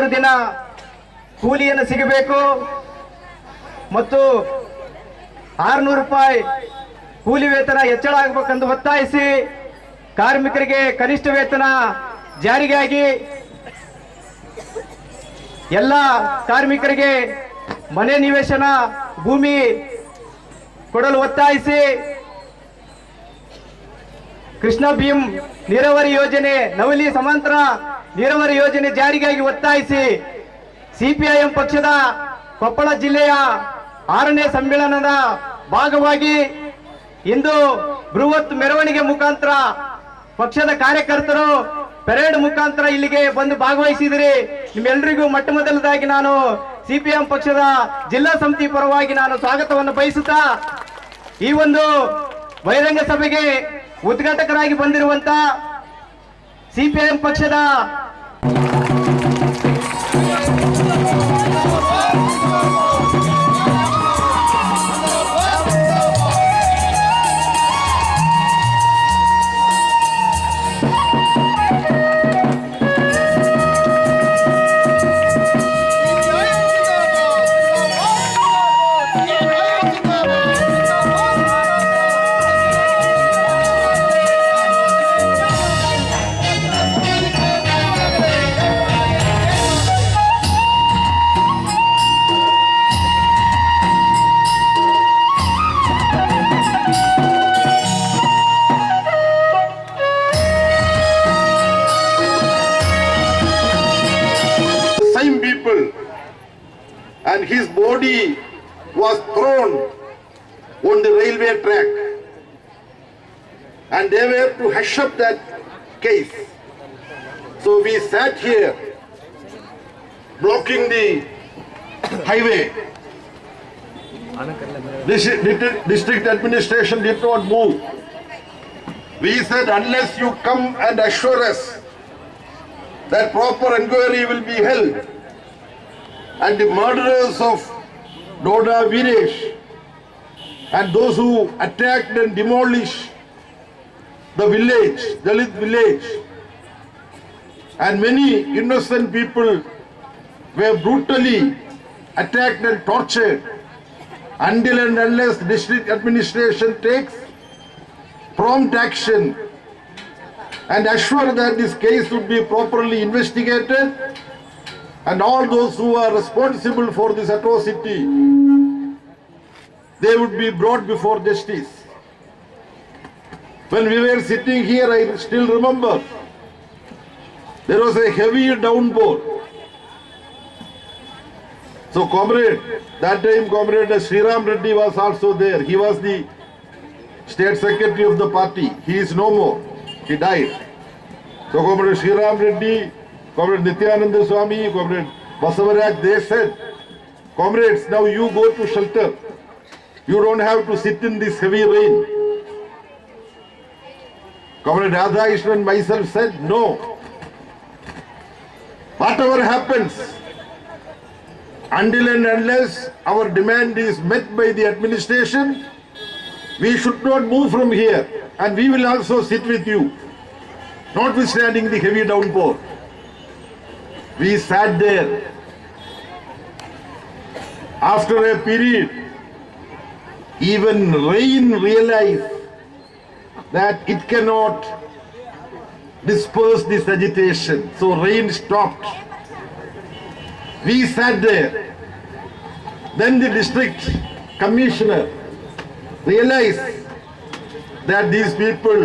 6 ದಿನ ಕೂಲಿಯನ್ನು ಸಿಗಬೇಕು ಮತ್ತು 600 ರೂಪಾಯಿ ಕೂಲಿ ವೇತನ ಹೆಚ್ಚಳ ಆಗಬೇಕೆಂದು ಒತ್ತಾಯಿಸಿ ಕಾರ್ಮಿಕರಿಗೆ ಕನಿಷ್ಠ ವೇತನ ಜಾರಿಗಾಗಿ ಎಲ್ಲ ಕಾರ್ಮಿಕರಿಗೆ ಮನೆ ನಿವೇಶನ ಭೂಮಿ ಕೊಡಲು ಒತ್ತಾಯಿಸಿ ಕೃಷ್ಣ ಭೀಮ್ ನೀರಾವರಿ ಯೋಜನೆ ನವಲಿ ಸಮಾಂತರ ನೀರಾವರಿ ಯೋಜನೆ ಜಾರಿಗಾಗಿ ಒತ್ತಾಯಿಸಿ ಸಿಪಿಐಎಂ ಪಕ್ಷದ ಕೊಪ್ಪಳ ಜಿಲ್ಲೆಯ 6ನೇ ಸಮ್ಮೇಳನದ ಭಾಗವಾಗಿ ಇಂದು ಬೃಹತ್ ಮೆರವಣಿಗೆ ಮುಖಾಂತರ ಪಕ್ಷದ ಕಾರ್ಯಕರ್ತರು ಪೆರೇಡ್ ಮುಖಾಂತರ ಇಲ್ಲಿಗೆ ಬಂದು ಭಾಗವಹಿಸಿದಿರಿ. ನಿಮ್ಮೆಲ್ಲರಿಗೂ ಮೊಟ್ಟ ಮೊದಲದಾಗಿ ನಾನು ಸಿಪಿಎಂ ಪಕ್ಷದ ಜಿಲ್ಲಾ ಸಮಿತಿ ಪರವಾಗಿ ನಾನು ಸ್ವಾಗತವನ್ನು ಬಯಸುತ್ತಾ ಈ ಒಂದು ಬಹಿರಂಗ ಸಭೆಗೆ ಉದ್ಘಾಟಕರಾಗಿ ಬಂದಿರುವಂತ ಸಿಪಿಎಂ ಪಕ್ಷದ and his body was thrown on the railway track, and they were to hush up that case. So we sat here blocking the highway. District administration did not move. We said, unless you come and assure us that proper inquiry will be held and the murderers of Doda Viresh and those who attacked and demolished the village, Dalit village, and many innocent people were brutally attacked and tortured, until and unless district administration takes prompt action and assure that this case would be properly investigated, and all those who are responsible for this atrocity, they would be brought before justice. When we were sitting here, I still remember, there was a heavy downpour. So comrade, that time comrade Sriram Reddy was also there. He was the state secretary of the party. He is no more. He died. So comrade Sriram Reddy, Comrade Nityananda Swami, Comrade Basavaraj, they said, comrades, now you go to shelter. You don't have to sit in this heavy rain. Comrade Radhakrishnan and myself said, no. Whatever happens, until and unless our demand is met by the administration, we should not move from here, and we will also sit with you, notwithstanding the heavy downpour. We sat there. After a period, even rain realized that it cannot disperse this agitation. So rain stopped. We sat there. Then the district commissioner realized that these people,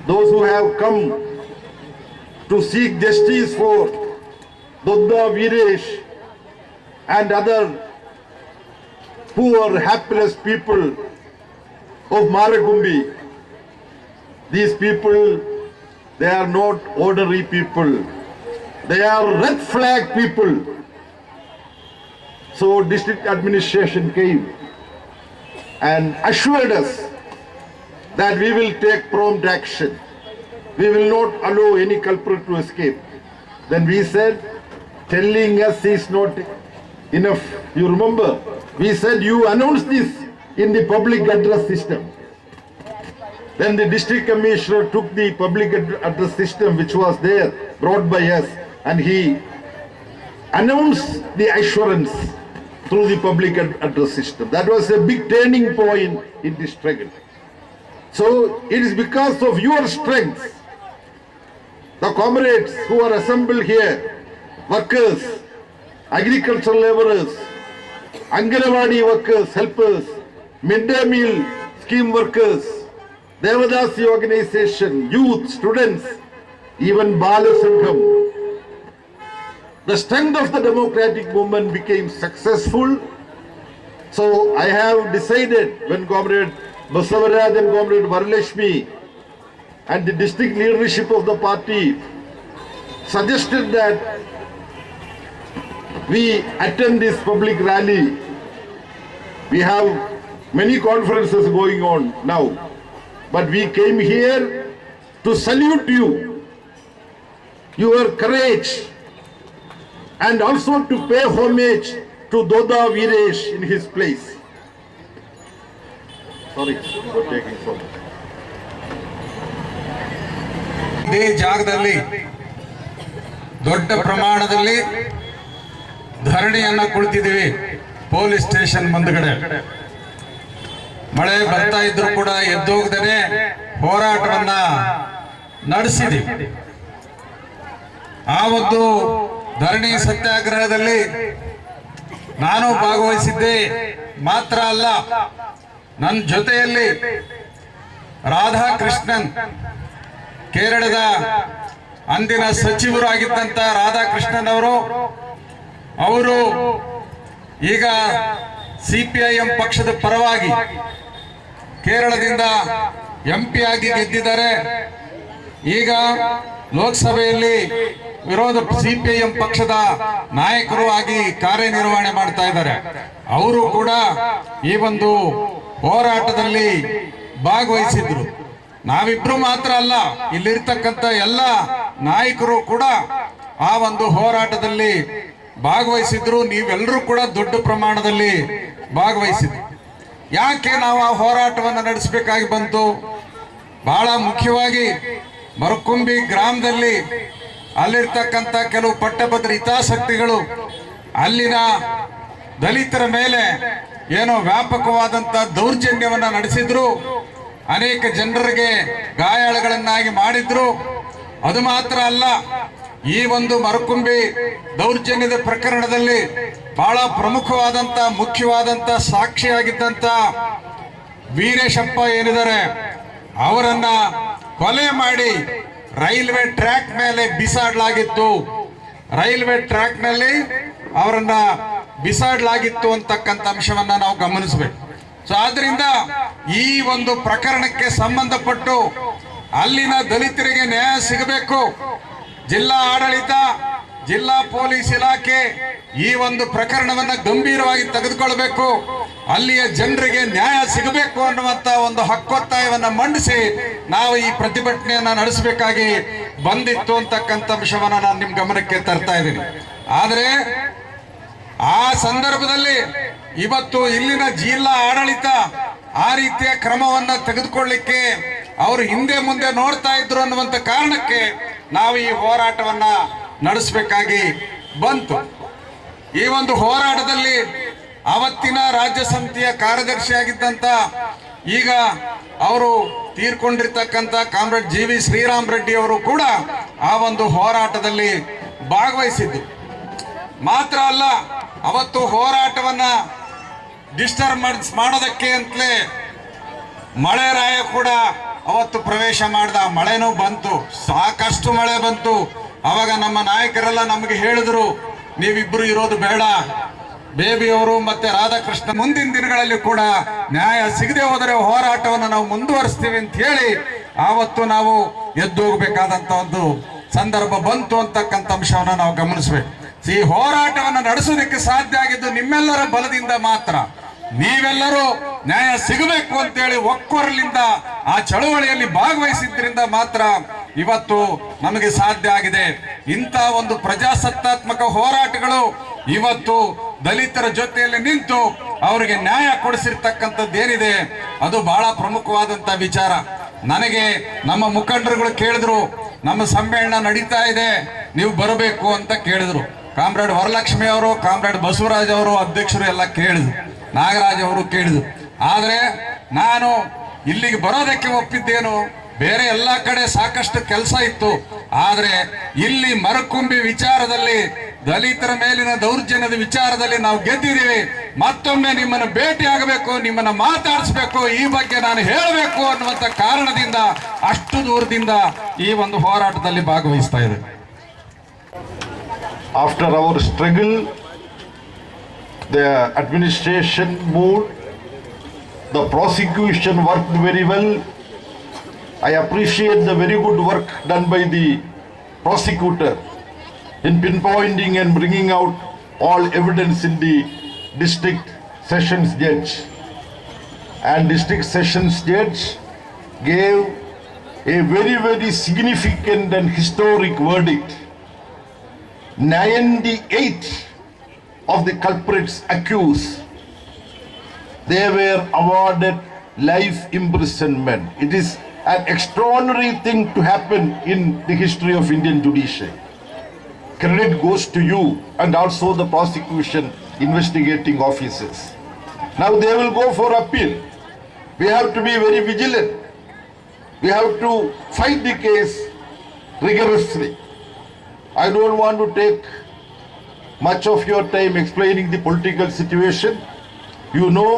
those who have come to seek justice for Doda Viresh and other poor, hapless people of Marakumbi, these people, they are not ordinary people. They are red flag people. So district administration came and assured us that we will take prompt action. We will not allow any culprit to escape. Then we said, telling us is not enough. You remember, we said you announce this in the public address system. Then the district commissioner took the public address system which was there, brought by us, and he announce the assurance through the public address system. That was a big turning point in this struggle. So it is because of your strength, the comrades who are assembled here, workers, agricultural laborers, Anganwadi workers, helpers, midday meal scheme workers, Devadasi organization, youth, students, even Bala Sangham. The strength of the democratic movement became successful. So I have decided, when Comrade Basavaraj and Comrade Varalakshmi and the district leadership of the party suggested that we attend this public rally. We have many conferences going on now, but we came here to salute you, your courage, and also to pay homage to Doda Veeresh in his place. Sorry for taking so much. ಇದೇ ಜಾಗದಲ್ಲಿ ದೊಡ್ಡ ಪ್ರಮಾಣದಲ್ಲಿ ಧರಣಿಯನ್ನ ಕುಳಿತಿದ್ದೀವಿ. Police station ಮುಂದ್ಗಡೆ ಮಳೆ ಬರ್ತಾ ಇದ್ರು ಕೂಡ ಎದ್ದೋಗದೇನೆ ಹೋರಾಟವನ್ನ ನಡೆಸಿದ್ದೀವಿ. ಆ ಒಂದು ಧರಣಿ ಸತ್ಯಾಗ್ರಹದಲ್ಲಿ ನಾನು ಭಾಗವಹಿಸಿದ್ದೆ ಮಾತ್ರ ಅಲ್ಲ, ನನ್ನ ಜೊತೆಯಲ್ಲಿ ರಾಧಾಕೃಷ್ಣನ್, ಕೇರಳದ ಅಂದಿನ ಸಚಿವರಾಗಿದ್ದಂತ ರಾಧಾಕೃಷ್ಣನ್ ಅವರು ಈಗ ಸಿಪಿಐಎಂ ಪಕ್ಷದ ಪರವಾಗಿ ಕೇರಳದಿಂದ MP ಆಗಿ ಗೆದ್ದಿದ್ದಾರೆ. ಈಗ ಲೋಕಸಭೆಯಲ್ಲಿ ವಿರೋಧ ಸಿಪಿಐಎಂ ಪಕ್ಷದ ನಾಯಕರು ಆಗಿ ಕಾರ್ಯನಿರ್ವಹಣೆ ಮಾಡ್ತಾ ಇದ್ದಾರೆ. ಅವರು ಕೂಡ ಈ ಒಂದು ಹೋರಾಟದಲ್ಲಿ ಭಾಗವಹಿಸಿದ್ರು. ನಾವಿಬ್ರು ಮಾತ್ರ ಅಲ್ಲ, ಇಲ್ಲಿರ್ತಕ್ಕಂಥ ಎಲ್ಲ ನಾಯಕರು ಕೂಡ ಆ ಒಂದು ಹೋರಾಟದಲ್ಲಿ ಭಾಗವಹಿಸಿದ್ರು. ನೀವೆಲ್ಲರೂ ಕೂಡ ದೊಡ್ಡ ಪ್ರಮಾಣದಲ್ಲಿ ಭಾಗವಹಿಸಿದ್ರು. ಯಾಕೆ ನಾವು ಆ ಹೋರಾಟವನ್ನು ನಡೆಸಬೇಕಾಗಿ ಬಂತು? ಬಹಳ ಮುಖ್ಯವಾಗಿ ಮರಕುಂಬಿ ಗ್ರಾಮದಲ್ಲಿ ಅಲ್ಲಿರ್ತಕ್ಕಂಥ ಕೆಲವು ಪಟ್ಟಭದ್ರ ಹಿತಾಸಕ್ತಿಗಳು ಅಲ್ಲಿನ ದಲಿತರ ಮೇಲೆ ಏನೋ ವ್ಯಾಪಕವಾದಂತ ದೌರ್ಜನ್ಯವನ್ನ ನಡೆಸಿದ್ರು. ಅನೇಕ ಜನರಿಗೆ ಗಾಯಾಳುಗಳನ್ನಾಗಿ ಮಾಡಿದ್ರು. ಅದು ಮಾತ್ರ ಅಲ್ಲ, ಈ ಒಂದು ಮರಕುಂಬಿ ದೌರ್ಜನ್ಯದ ಪ್ರಕರಣದಲ್ಲಿ ಬಹಳ ಪ್ರಮುಖವಾದಂತ ಮುಖ್ಯವಾದಂತ ಸಾಕ್ಷಿಯಾಗಿದ್ದಂತ ವೀರೇಶಪ್ಪ ಏನಿದ್ದಾರೆ ಅವರನ್ನ ಕೊಲೆ ಮಾಡಿ ರೈಲ್ವೆ ಟ್ರ್ಯಾಕ್ ಮೇಲೆ ಬಿಸಾಡಲಾಗಿತ್ತು. ರೈಲ್ವೆ ಟ್ರ್ಯಾಕ್ ನಲ್ಲಿ ಅವರನ್ನ ಬಿಸಾಡಲಾಗಿತ್ತು ಅಂತಕ್ಕಂಥ ಅಂಶವನ್ನ ನಾವು ಗಮನಿಸಬೇಕು. ಸೊ ಆದ್ರಿಂದ ಈ ಒಂದು ಪ್ರಕರಣಕ್ಕೆ ಸಂಬಂಧಪಟ್ಟು ಅಲ್ಲಿನ ದಲಿತರಿಗೆ ನ್ಯಾಯ ಸಿಗಬೇಕು. ಜಿಲ್ಲಾ ಆಡಳಿತ, ಜಿಲ್ಲಾ ಪೊಲೀಸ್ ಇಲಾಖೆ ಈ ಒಂದು ಪ್ರಕರಣವನ್ನ ಗಂಭೀರವಾಗಿ ತೆಗೆದುಕೊಳ್ಬೇಕು. ಅಲ್ಲಿಯ ಜನರಿಗೆ ನ್ಯಾಯ ಸಿಗಬೇಕು ಅನ್ನುವಂತ ಒಂದು ಹಕ್ಕೊತ್ತಾಯವನ್ನ ಮಂಡಿಸಿ ನಾವು ಈ ಪ್ರತಿಭಟನೆಯನ್ನ ನಡೆಸಬೇಕಾಗಿ ಬಂದಿತ್ತು ಅಂತಕ್ಕಂಥ ಅಂಶವನ್ನ ನಾನು ನಿಮ್ ಗಮನಕ್ಕೆ ತರ್ತಾ ಇದ್ದೀನಿ. ಆದ್ರೆ ಆ ಸಂದರ್ಭದಲ್ಲಿ ಇವತ್ತು ಇಲ್ಲಿನ ಜಿಲ್ಲಾ ಆಡಳಿತ ಆ ರೀತಿಯ ಕ್ರಮವನ್ನ ತೆಗೆದುಕೊಳ್ಳಿಕ್ಕೆ ಅವರು ಹಿಂದೆ ಮುಂದೆ ನೋಡ್ತಾ ಇದ್ರು ಅನ್ನುವಂತ ಕಾರಣಕ್ಕೆ ನಾವು ಈ ಹೋರಾಟವನ್ನ ನಡೆಸಬೇಕಾಗಿ ಬಂತು. ಈ ಒಂದು ಹೋರಾಟದಲ್ಲಿ ಅವತ್ತಿನ ರಾಜ್ಯ ಸಮಿತಿಯ ಕಾರ್ಯದರ್ಶಿಯಾಗಿದ್ದಂತ ಈಗ ಅವರು ತೀರ್ಕೊಂಡಿರ್ತಕ್ಕಂಥ ಕಾಮ್ರೇಡ್ GV ಶ್ರೀರಾಮ್ ರೆಡ್ಡಿ ಅವರು ಕೂಡ ಆ ಒಂದು ಹೋರಾಟದಲ್ಲಿ ಭಾಗವಹಿಸಿದ್ದು ಮಾತ್ರ ಅಲ್ಲ, ಅವತ್ತು ಹೋರಾಟವನ್ನ ಡಿಸ್ಟರ್ಬ್ ಮಾಡೋದಕ್ಕೆ ಅಂತಲೇ ಮಳೆರಾಯ ಕೂಡ ಅವತ್ತು ಪ್ರವೇಶ ಮಾಡ್ದ. ಮಳೆನೂ ಬಂತು, ಸಾಕಷ್ಟು ಮಳೆ ಬಂತು. ಅವಾಗ ನಮ್ಮ ನಾಯಕರೆಲ್ಲ ನಮಗೆ ಹೇಳಿದ್ರು, ನೀವಿಬ್ರು ಇರೋದು ಬೇಡ, ಬೇಬಿ ಅವರು ಮತ್ತೆ ರಾಧಾಕೃಷ್ಣ ಮುಂದಿನ ದಿನಗಳಲ್ಲಿ ಕೂಡ ನ್ಯಾಯ ಸಿಗದೆ ಹೋದರೆ ಹೋರಾಟವನ್ನು ನಾವು ಮುಂದುವರಿಸ್ತೀವಿ ಅಂತ ಹೇಳಿ ಆವತ್ತು ನಾವು ಎದ್ದು ಹೋಗ್ಬೇಕಾದಂತ ಒಂದು ಸಂದರ್ಭ ಬಂತು ಅಂತಕ್ಕಂಥ ಅಂಶವನ್ನ ನಾವು ಗಮನಿಸ್ಬೇಕು. ಈ ಹೋರಾಟವನ್ನು ನಡೆಸೋದಕ್ಕೆ ಸಾಧ್ಯ ಆಗಿದ್ದು ನಿಮ್ಮೆಲ್ಲರ ಬಲದಿಂದ ಮಾತ್ರ. ನೀವೆಲ್ಲರೂ ನ್ಯಾಯ ಸಿಗಬೇಕು ಅಂತೇಳಿ ಒಕ್ಕೊರಲಿಂದ ಆ ಚಳವಳಿಯಲ್ಲಿ ಭಾಗವಹಿಸಿದ್ರಿಂದ ಮಾತ್ರ ಇವತ್ತು ನಮಗೆ ಸಾಧ್ಯ ಆಗಿದೆ. ಇಂಥ ಒಂದು ಪ್ರಜಾಸತ್ತಾತ್ಮಕ ಹೋರಾಟಗಳು ಇವತ್ತು ದಲಿತರ ಜೊತೆಯಲ್ಲಿ ನಿಂತು ಅವರಿಗೆ ನ್ಯಾಯ ಕೊಡಿಸಿರ್ತಕ್ಕಂಥದ್ದೇನಿದೆ ಅದು ಬಹಳ ಪ್ರಮುಖವಾದಂತ ವಿಚಾರ. ನನಗೆ ನಮ್ಮ ಮುಖಂಡರುಗಳು ಕೇಳಿದ್ರು, ನಮ್ಮ ಸಮ್ಮೇಳನ ನಡೀತಾ ಇದೆ, ನೀವು ಬರಬೇಕು ಅಂತ ಕೇಳಿದ್ರು. ಕಾಮ್ರೇಡ್ ವರಲಕ್ಷ್ಮಿ ಅವರು, ಕಾಮ್ರೇಡ್ ಬಸವರಾಜ್ ಅವರು ಅಧ್ಯಕ್ಷರು ಎಲ್ಲ ಕೇಳಿದ್ರು, ನಾಗರಾಜ್ ಅವರು ಕೇಳಿದ್ರು. ಆದರೆ ನಾನು ಇಲ್ಲಿಗೆ ಬರೋದಕ್ಕೆ ಒಪ್ಪಿದ್ದೇನು, ಬೇರೆ ಎಲ್ಲ ಕಡೆ ಸಾಕಷ್ಟು ಕೆಲಸ ಇತ್ತು. ಆದರೆ ಇಲ್ಲಿ ಮರಕುಂಬಿ ವಿಚಾರದಲ್ಲಿ, ದಲಿತರ ಮೇಲಿನ ದೌರ್ಜನ್ಯದ ವಿಚಾರದಲ್ಲಿ ನಾವು ಗೆದ್ದಿದ್ದೀವಿ. ಮತ್ತೊಮ್ಮೆ ನಿಮ್ಮನ್ನು ಭೇಟಿ ಆಗಬೇಕು, ನಿಮ್ಮನ್ನು ಮಾತಾಡಿಸ್ಬೇಕು, ಈ ಬಗ್ಗೆ ನಾನು ಹೇಳಬೇಕು ಅನ್ನುವಂಥ ಕಾರಣದಿಂದ ಅಷ್ಟು ದೂರದಿಂದ ಈ ಒಂದು ಹೋರಾಟದಲ್ಲಿ ಭಾಗವಹಿಸ್ತಾ ಇದೆ. After our struggle, the administration moved, the prosecution worked very well. I appreciate the very good work done by the prosecutor in pinpointing and bringing out all evidence in the district sessions judge. And district sessions judge gave a very, very significant and historic verdict. 98 of the culprits accused, they were awarded life imprisonment. It is an extraordinary thing to happen in the history of Indian judiciary. Credit goes to you and also the prosecution investigating officers. Now they will go for appeal. We have to be very vigilant. We have to fight the case rigorously. I don't want to take much of your time explaining the political situation. You know,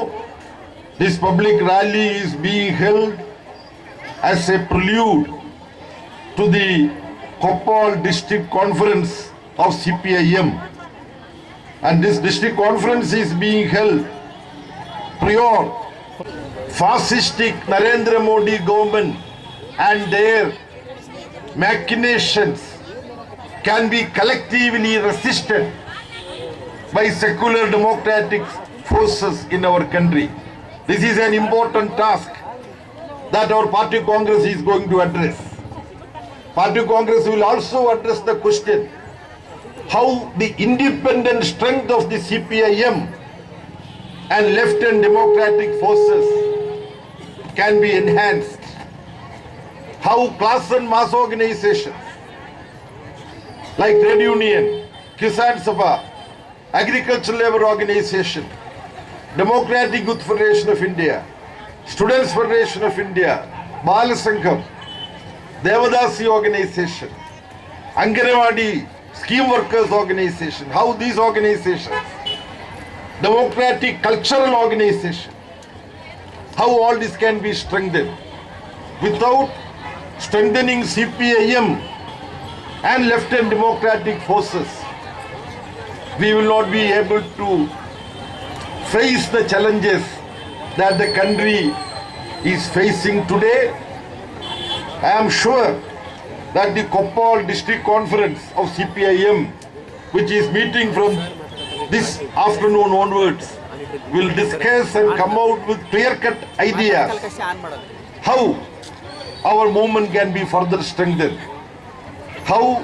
this public rally is being held as a prelude to the Koppal district conference of CPIM. And this district conference is being held prior fascistic Narendra Modi government and their machinations can be collectively resisted by secular democratic forces in our country. This is an important task that our party congress is going to address. Party congress will also address the question how the independent strength of the CPIM and left and democratic forces can be enhanced. How class and mass organizations like Trade Union, Kisan Sabha, Agricultural Labor Organization, Democratic Youth Federation of India, Students Federation of India, Bala Sangham, Devadasi Organization, Anganwadi Scheme Workers Organization, how these organizations, Democratic Cultural Organization, how all this can be strengthened. Without strengthening CPIM and left and democratic forces, we will not be able to face the challenges that the country is facing today. I am sure that the Koppal district conference of CPIM, which is meeting from this afternoon onwards, will discuss and come out with clear-cut ideas how our movement can be further strengthened, how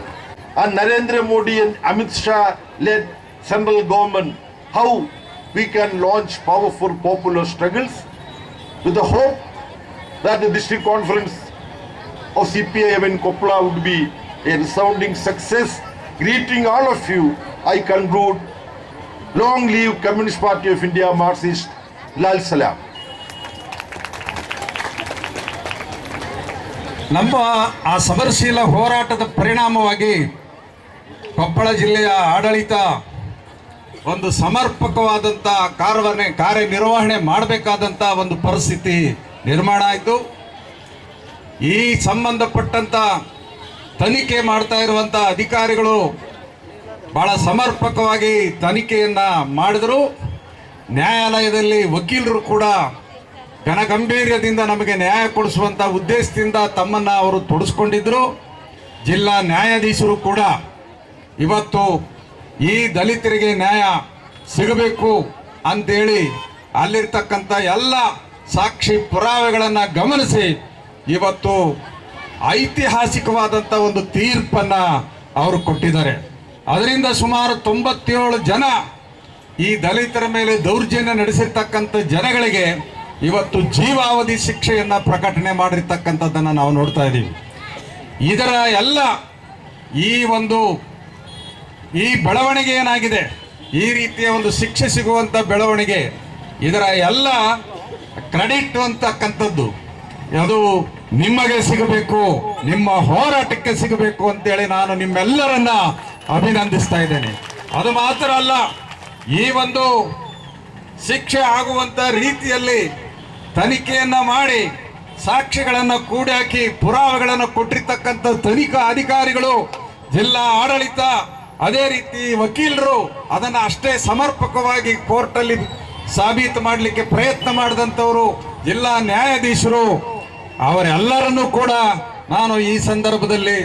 a Narendra Modi and Amit Shah led central government, how we can launch powerful popular struggles with the hope that the district conference of CPIM in Koppal would be a resounding success. Greeting all of you, I conclude, long live Communist Party of India, Marxist, Lal Salam. ನಮ್ಮ ಆ ಸಮರಶೀಲ ಹೋರಾಟದ ಪರಿಣಾಮವಾಗಿ ಕೊಪ್ಪಳ ಜಿಲ್ಲೆಯ ಆಡಳಿತ ಒಂದು ಸಮರ್ಪಕವಾದಂಥ ಕಾರ್ಯನಿರ್ವಹಣೆ ಮಾಡಬೇಕಾದಂಥ ಒಂದು ಪರಿಸ್ಥಿತಿ ನಿರ್ಮಾಣ ಆಯಿತು. ಈ ಸಂಬಂಧಪಟ್ಟಂಥ ತನಿಖೆ ಮಾಡ್ತಾ ಇರುವಂಥ ಅಧಿಕಾರಿಗಳು ಭಾಳ ಸಮರ್ಪಕವಾಗಿ ತನಿಖೆಯನ್ನು ಮಾಡಿದರು. ನ್ಯಾಯಾಲಯದಲ್ಲಿ ವಕೀಲರು ಕೂಡ ಘನಗಂಭೀರ್ಯದಿಂದ ನಮಗೆ ನ್ಯಾಯ ಕೊಡಿಸುವಂಥ ಉದ್ದೇಶದಿಂದ ತಮ್ಮನ್ನು ಅವರು ತೊಡಸ್ಕೊಂಡಿದ್ದರು. ಜಿಲ್ಲಾ ನ್ಯಾಯಾಧೀಶರು ಕೂಡ ಇವತ್ತು ಈ ದಲಿತರಿಗೆ ನ್ಯಾಯ ಸಿಗಬೇಕು ಅಂತೇಳಿ ಅಲ್ಲಿರ್ತಕ್ಕಂಥ ಎಲ್ಲ ಸಾಕ್ಷಿ ಪುರಾವೆಗಳನ್ನು ಗಮನಿಸಿ ಇವತ್ತು ಐತಿಹಾಸಿಕವಾದಂಥ ಒಂದು ತೀರ್ಪನ್ನು ಅವರು ಕೊಟ್ಟಿದ್ದಾರೆ. ಅದರಿಂದ ಸುಮಾರು 97 ಜನ ಈ ದಲಿತರ ಮೇಲೆ ದೌರ್ಜನ್ಯ ನಡೆಸಿರ್ತಕ್ಕಂಥ ಜನಗಳಿಗೆ ಇವತ್ತು ಜೀವಾವಧಿ ಶಿಕ್ಷೆಯನ್ನು ಪ್ರಕಟಣೆ ಮಾಡಿರ್ತಕ್ಕಂಥದ್ದನ್ನು ನಾವು ನೋಡ್ತಾ ಇದ್ದೀವಿ. ಇದರ ಎಲ್ಲ ಈ ಒಂದು ಈ ಬೆಳವಣಿಗೆ ಏನಾಗಿದೆ, ಈ ರೀತಿಯ ಒಂದು ಶಿಕ್ಷೆ ಸಿಗುವಂತ ಬೆಳವಣಿಗೆ, ಇದರ ಎಲ್ಲ ಕ್ರೆಡಿಟ್ ಅಂತಕ್ಕಂಥದ್ದು ಅದು ನಿಮಗೆ ಸಿಗಬೇಕು, ನಿಮ್ಮ ಹೋರಾಟಕ್ಕೆ ಸಿಗಬೇಕು ಅಂತೇಳಿ ನಾನು ನಿಮ್ಮೆಲ್ಲರನ್ನ ಅಭಿನಂದಿಸ್ತಾ ಇದ್ದೇನೆ. ಅದು ಮಾತ್ರ ಅಲ್ಲ, ಈ ಒಂದು ಶಿಕ್ಷೆ ಆಗುವಂತ ರೀತಿಯಲ್ಲಿ ತನಿಖೆಯನ್ನ ಮಾಡಿ ಸಾಕ್ಷಿಗಳನ್ನು ಕೂಡಿ ಹಾಕಿ ಪುರಾವೆಗಳನ್ನು ಕೊಟ್ಟಿರ್ತಕ್ಕಂಥ ತನಿಖಾ ಅಧಿಕಾರಿಗಳು, ಜಿಲ್ಲಾ ಆಡಳಿತ, ಅದೇ ರೀತಿ ವಕೀಲರು ಅದನ್ನ ಅಷ್ಟೇ ಸಮರ್ಪಕವಾಗಿ ಕೋರ್ಟಲ್ಲಿ ಸಾಬೀತು ಮಾಡಲಿಕ್ಕೆ ಪ್ರಯತ್ನ ಮಾಡಿದಂಥವರು ಜಿಲ್ಲಾ ನ್ಯಾಯಾಧೀಶರು, ಅವರೆಲ್ಲರನ್ನೂ ಕೂಡ ನಾನು ಈ ಸಂದರ್ಭದಲ್ಲಿ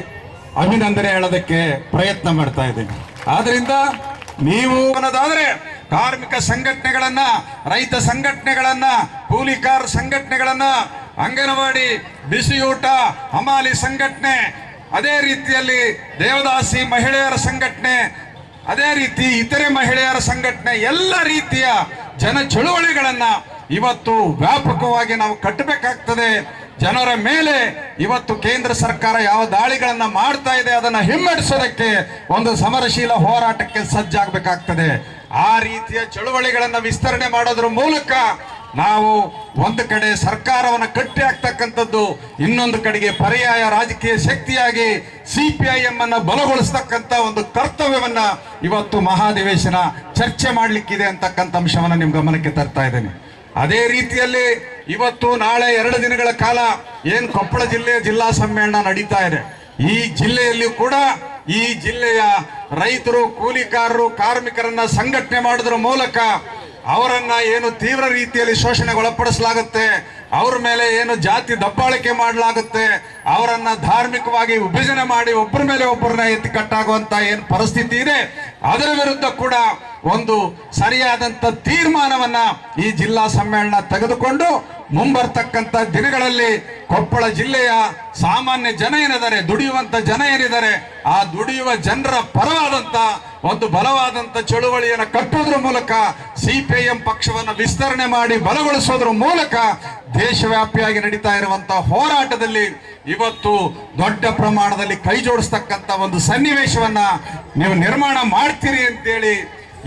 ಅಭಿನಂದನೆ ಹೇಳೋದಕ್ಕೆ ಪ್ರಯತ್ನ ಮಾಡ್ತಾ ಇದ್ದೇನೆ. ಆದ್ರಿಂದ ನೀವು ಅನ್ನೋದಾದ್ರೆ ಕಾರ್ಮಿಕ ಸಂಘಟನೆಗಳನ್ನ, ರೈತ ಸಂಘಟನೆಗಳನ್ನ, ಕೂಲಿಕಾರ ಸಂಘಟನೆಗಳನ್ನ, ಅಂಗನವಾಡಿ, ಬಿಸಿಯೂಟ, ಹಮಾಲಿ ಸಂಘಟನೆ, ಅದೇ ರೀತಿಯಲ್ಲಿ ದೇವದಾಸಿ ಮಹಿಳೆಯರ ಸಂಘಟನೆ, ಅದೇ ರೀತಿ ಇತರೆ ಮಹಿಳೆಯರ ಸಂಘಟನೆ, ಎಲ್ಲ ರೀತಿಯ ಜನ ಚಳುವಳಿಗಳನ್ನ ಇವತ್ತು ವ್ಯಾಪಕವಾಗಿ ನಾವು ಕಟ್ಟಬೇಕಾಗ್ತದೆ. ಜನರ ಮೇಲೆ ಇವತ್ತು ಕೇಂದ್ರ ಸರ್ಕಾರ ಯಾವ ದಾಳಿಗಳನ್ನ ಮಾಡ್ತಾ ಇದೆ ಅದನ್ನ ಹಿಮ್ಮೆಟ್ಟಿಸೋದಕ್ಕೆ ಒಂದು ಸಮರಶೀಲ ಹೋರಾಟಕ್ಕೆ ಸಜ್ಜಾಗಬೇಕಾಗ್ತದೆ. ಆ ರೀತಿಯ ಚಳುವಳಿಗಳನ್ನ ವಿಸ್ತರಣೆ ಮಾಡೋದ್ರ ಮೂಲಕ ನಾವು ಒಂದು ಕಡೆ ಸರ್ಕಾರವನ್ನು ಕಟ್ಟಿ ಹಾಕ್ತಕ್ಕಂಥದ್ದು, ಇನ್ನೊಂದು ಕಡೆಗೆ ಪರ್ಯಾಯ ರಾಜಕೀಯ ಶಕ್ತಿಯಾಗಿ CPIM ಅನ್ನ ಬಲಗೊಳಿಸ್ತಕ್ಕಂಥ ಒಂದು ಕರ್ತವ್ಯವನ್ನ ಇವತ್ತು ಮಹಾಧಿವೇಶನ ಚರ್ಚೆ ಮಾಡಲಿಕ್ಕಿದೆ ಅಂತಕ್ಕಂಥ ಅಂಶವನ್ನ ನಿಮ್ ಗಮನಕ್ಕೆ ತರ್ತಾ ಇದ್ದೇನೆ. ಅದೇ ರೀತಿಯಲ್ಲಿ ಇವತ್ತು ನಾಳೆ 2 ದಿನಗಳ ಕಾಲ ಏನ್ ಕೊಪ್ಪಳ ಜಿಲ್ಲೆಯ ಜಿಲ್ಲಾ ಸಮ್ಮೇಳನ ನಡೀತಾ ಇದೆ, ಈ ಜಿಲ್ಲೆಯಲ್ಲಿ ಕೂಡ ಈ ಜಿಲ್ಲೆಯ ರೈತರು, ಕೂಲಿಕಾರರು, ಕಾರ್ಮಿಕರನ್ನ ಸಂಘಟನೆ ಮಾಡೋದ್ರ ಮೂಲಕ ಅವರನ್ನ ಏನು ತೀವ್ರ ರೀತಿಯಲ್ಲಿ ಶೋಷಣೆಗೆ ಒಳಪಡಿಸಲಾಗುತ್ತೆ, ಅವ್ರ ಮೇಲೆ ಏನು ಜಾತಿ ದಬ್ಬಾಳಿಕೆ ಮಾಡಲಾಗುತ್ತೆ, ಅವರನ್ನ ಧಾರ್ಮಿಕವಾಗಿ ವಿಭಜನೆ ಮಾಡಿ ಒಬ್ಬರ ಮೇಲೆ ಒಬ್ಬರನ್ನ ಎತ್ತಿ ಕಟ್ಟಾಗುವಂತ ಏನು ಪರಿಸ್ಥಿತಿ ಇದೆ, ಅದರ ವಿರುದ್ಧ ಕೂಡ ಒಂದು ಸರಿಯಾದಂತ ತೀರ್ಮಾನವನ್ನ ಈ ಜಿಲ್ಲಾ ಸಮ್ಮೇಳನ ತೆಗೆದುಕೊಂಡು ಮುಂಬರ್ತಕ್ಕಂಥ ದಿನಗಳಲ್ಲಿ ಕೊಪ್ಪಳ ಜಿಲ್ಲೆಯ ಸಾಮಾನ್ಯ ಜನ ಏನಿದ್ದಾರೆ, ದುಡಿಯುವಂತ ಜನ ಏನಿದ್ದಾರೆ, ಆ ದುಡಿಯುವ ಜನರ ಪರವಾದಂತ ಒಂದು ಬಲವಾದಂತ ಚಳುವಳಿಯನ್ನು ಕಟ್ಟೋದ್ರ ಮೂಲಕ CPIM ಪಕ್ಷವನ್ನು ವಿಸ್ತರಣೆ ಮಾಡಿ ಬಲಗೊಳಿಸೋದ್ರ ಮೂಲಕ ದೇಶವ್ಯಾಪಿಯಾಗಿ ನಡೀತಾ ಇರುವಂತಹ ಹೋರಾಟದಲ್ಲಿ ಇವತ್ತು ದೊಡ್ಡ ಪ್ರಮಾಣದಲ್ಲಿ ಕೈ ಜೋಡಿಸ್ತಕ್ಕಂಥ ಒಂದು ಸನ್ನಿವೇಶವನ್ನ ನೀವು ನಿರ್ಮಾಣ ಮಾಡ್ತೀರಿ ಅಂತೇಳಿ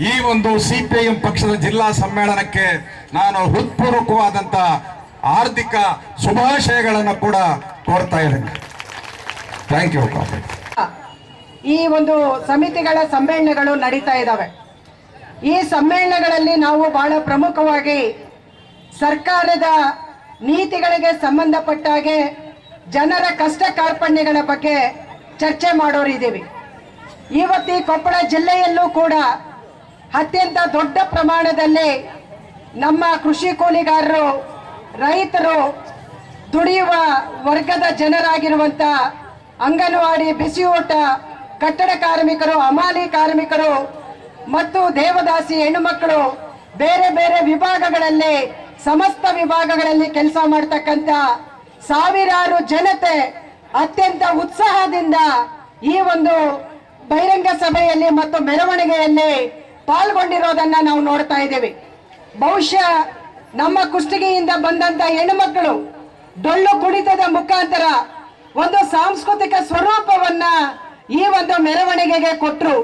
ಈ ಒಂದು CPIM ಪಕ್ಷದ ಜಿಲ್ಲಾ ಸಮ್ಮೇಳನಕ್ಕೆ ನಾನು ಹೃತ್ಪೂರ್ವಕವಾದಂತ ಆರ್ಥಿಕ ಶುಭಾಶಯಗಳನ್ನು ಕೂಡ ಕೋರ್ತಾ ಇದ್ದೇನೆ. Thank you. ಈ ಒಂದು ಸಮಿತಿಗಳ ಸಮ್ಮೇಳನಗಳು ನಡೀತಾ ಇದ್ದಾವೆ. ಈ ಸಮ್ಮೇಳನಗಳಲ್ಲಿ ನಾವು ಬಹಳ ಪ್ರಮುಖವಾಗಿ ಸರ್ಕಾರದ ನೀತಿಗಳಿಗೆ ಸಂಬಂಧಪಟ್ಟ ಹಾಗೆ ಜನರ ಕಷ್ಟ ಕಾರ್ಪಣ್ಯಗಳ ಬಗ್ಗೆ ಚರ್ಚೆ ಮಾಡೋರಿದ್ದೀವಿ. ಇವತ್ತು ಈ ಕೊಪ್ಪಳ ಜಿಲ್ಲೆಯಲ್ಲೂ ಕೂಡ ಅತ್ಯಂತ ದೊಡ್ಡ ಪ್ರಮಾಣದಲ್ಲಿ ನಮ್ಮ ಕೃಷಿ ಕೂಲಿಗಾರರು, ರೈತರು, ದುಡಿಯುವ ವರ್ಗದ ಜನರಾಗಿರುವಂಥ ಅಂಗನವಾಡಿ, ಬಿಸಿಯೂಟ, ಕಟ್ಟಡ ಕಾರ್ಮಿಕರು, ಹಮಾಲಿ ಕಾರ್ಮಿಕರು ಮತ್ತು ದೇವದಾಸಿ ಹೆಣ್ಣುಮಕ್ಕಳು ಬೇರೆ ಬೇರೆ ವಿಭಾಗಗಳಲ್ಲಿ, ಸಮಸ್ತ ವಿಭಾಗಗಳಲ್ಲಿ ಕೆಲಸ ಮಾಡ್ತಕ್ಕಂಥ ಸಾವಿರಾರು ಜನತೆ ಅತ್ಯಂತ ಉತ್ಸಾಹದಿಂದ ಈ ಒಂದು ಬಹಿರಂಗ ಸಭೆಯಲ್ಲಿ ಮತ್ತು ಮೆರವಣಿಗೆಯಲ್ಲಿ ಪಾಲ್ಗೊಂಡಿರೋದನ್ನ ನಾವು ನೋಡ್ತಾ ಇದ್ದೇವೆ. ಬಹುಶಃ ನಮ್ಮ ಕುಷ್ಟಗಿಯಿಂದ ಬಂದಂತ ಹೆಣ್ಣುಮಕ್ಕಳು ಡೊಳ್ಳು ಕುಣಿತದ ಮುಖಾಂತರ ಒಂದು ಸಾಂಸ್ಕೃತಿಕ ಸ್ವರೂಪವನ್ನ ಈ ಒಂದು ಮೆರವಣಿಗೆಗೆ ಕೊಟ್ಟರು.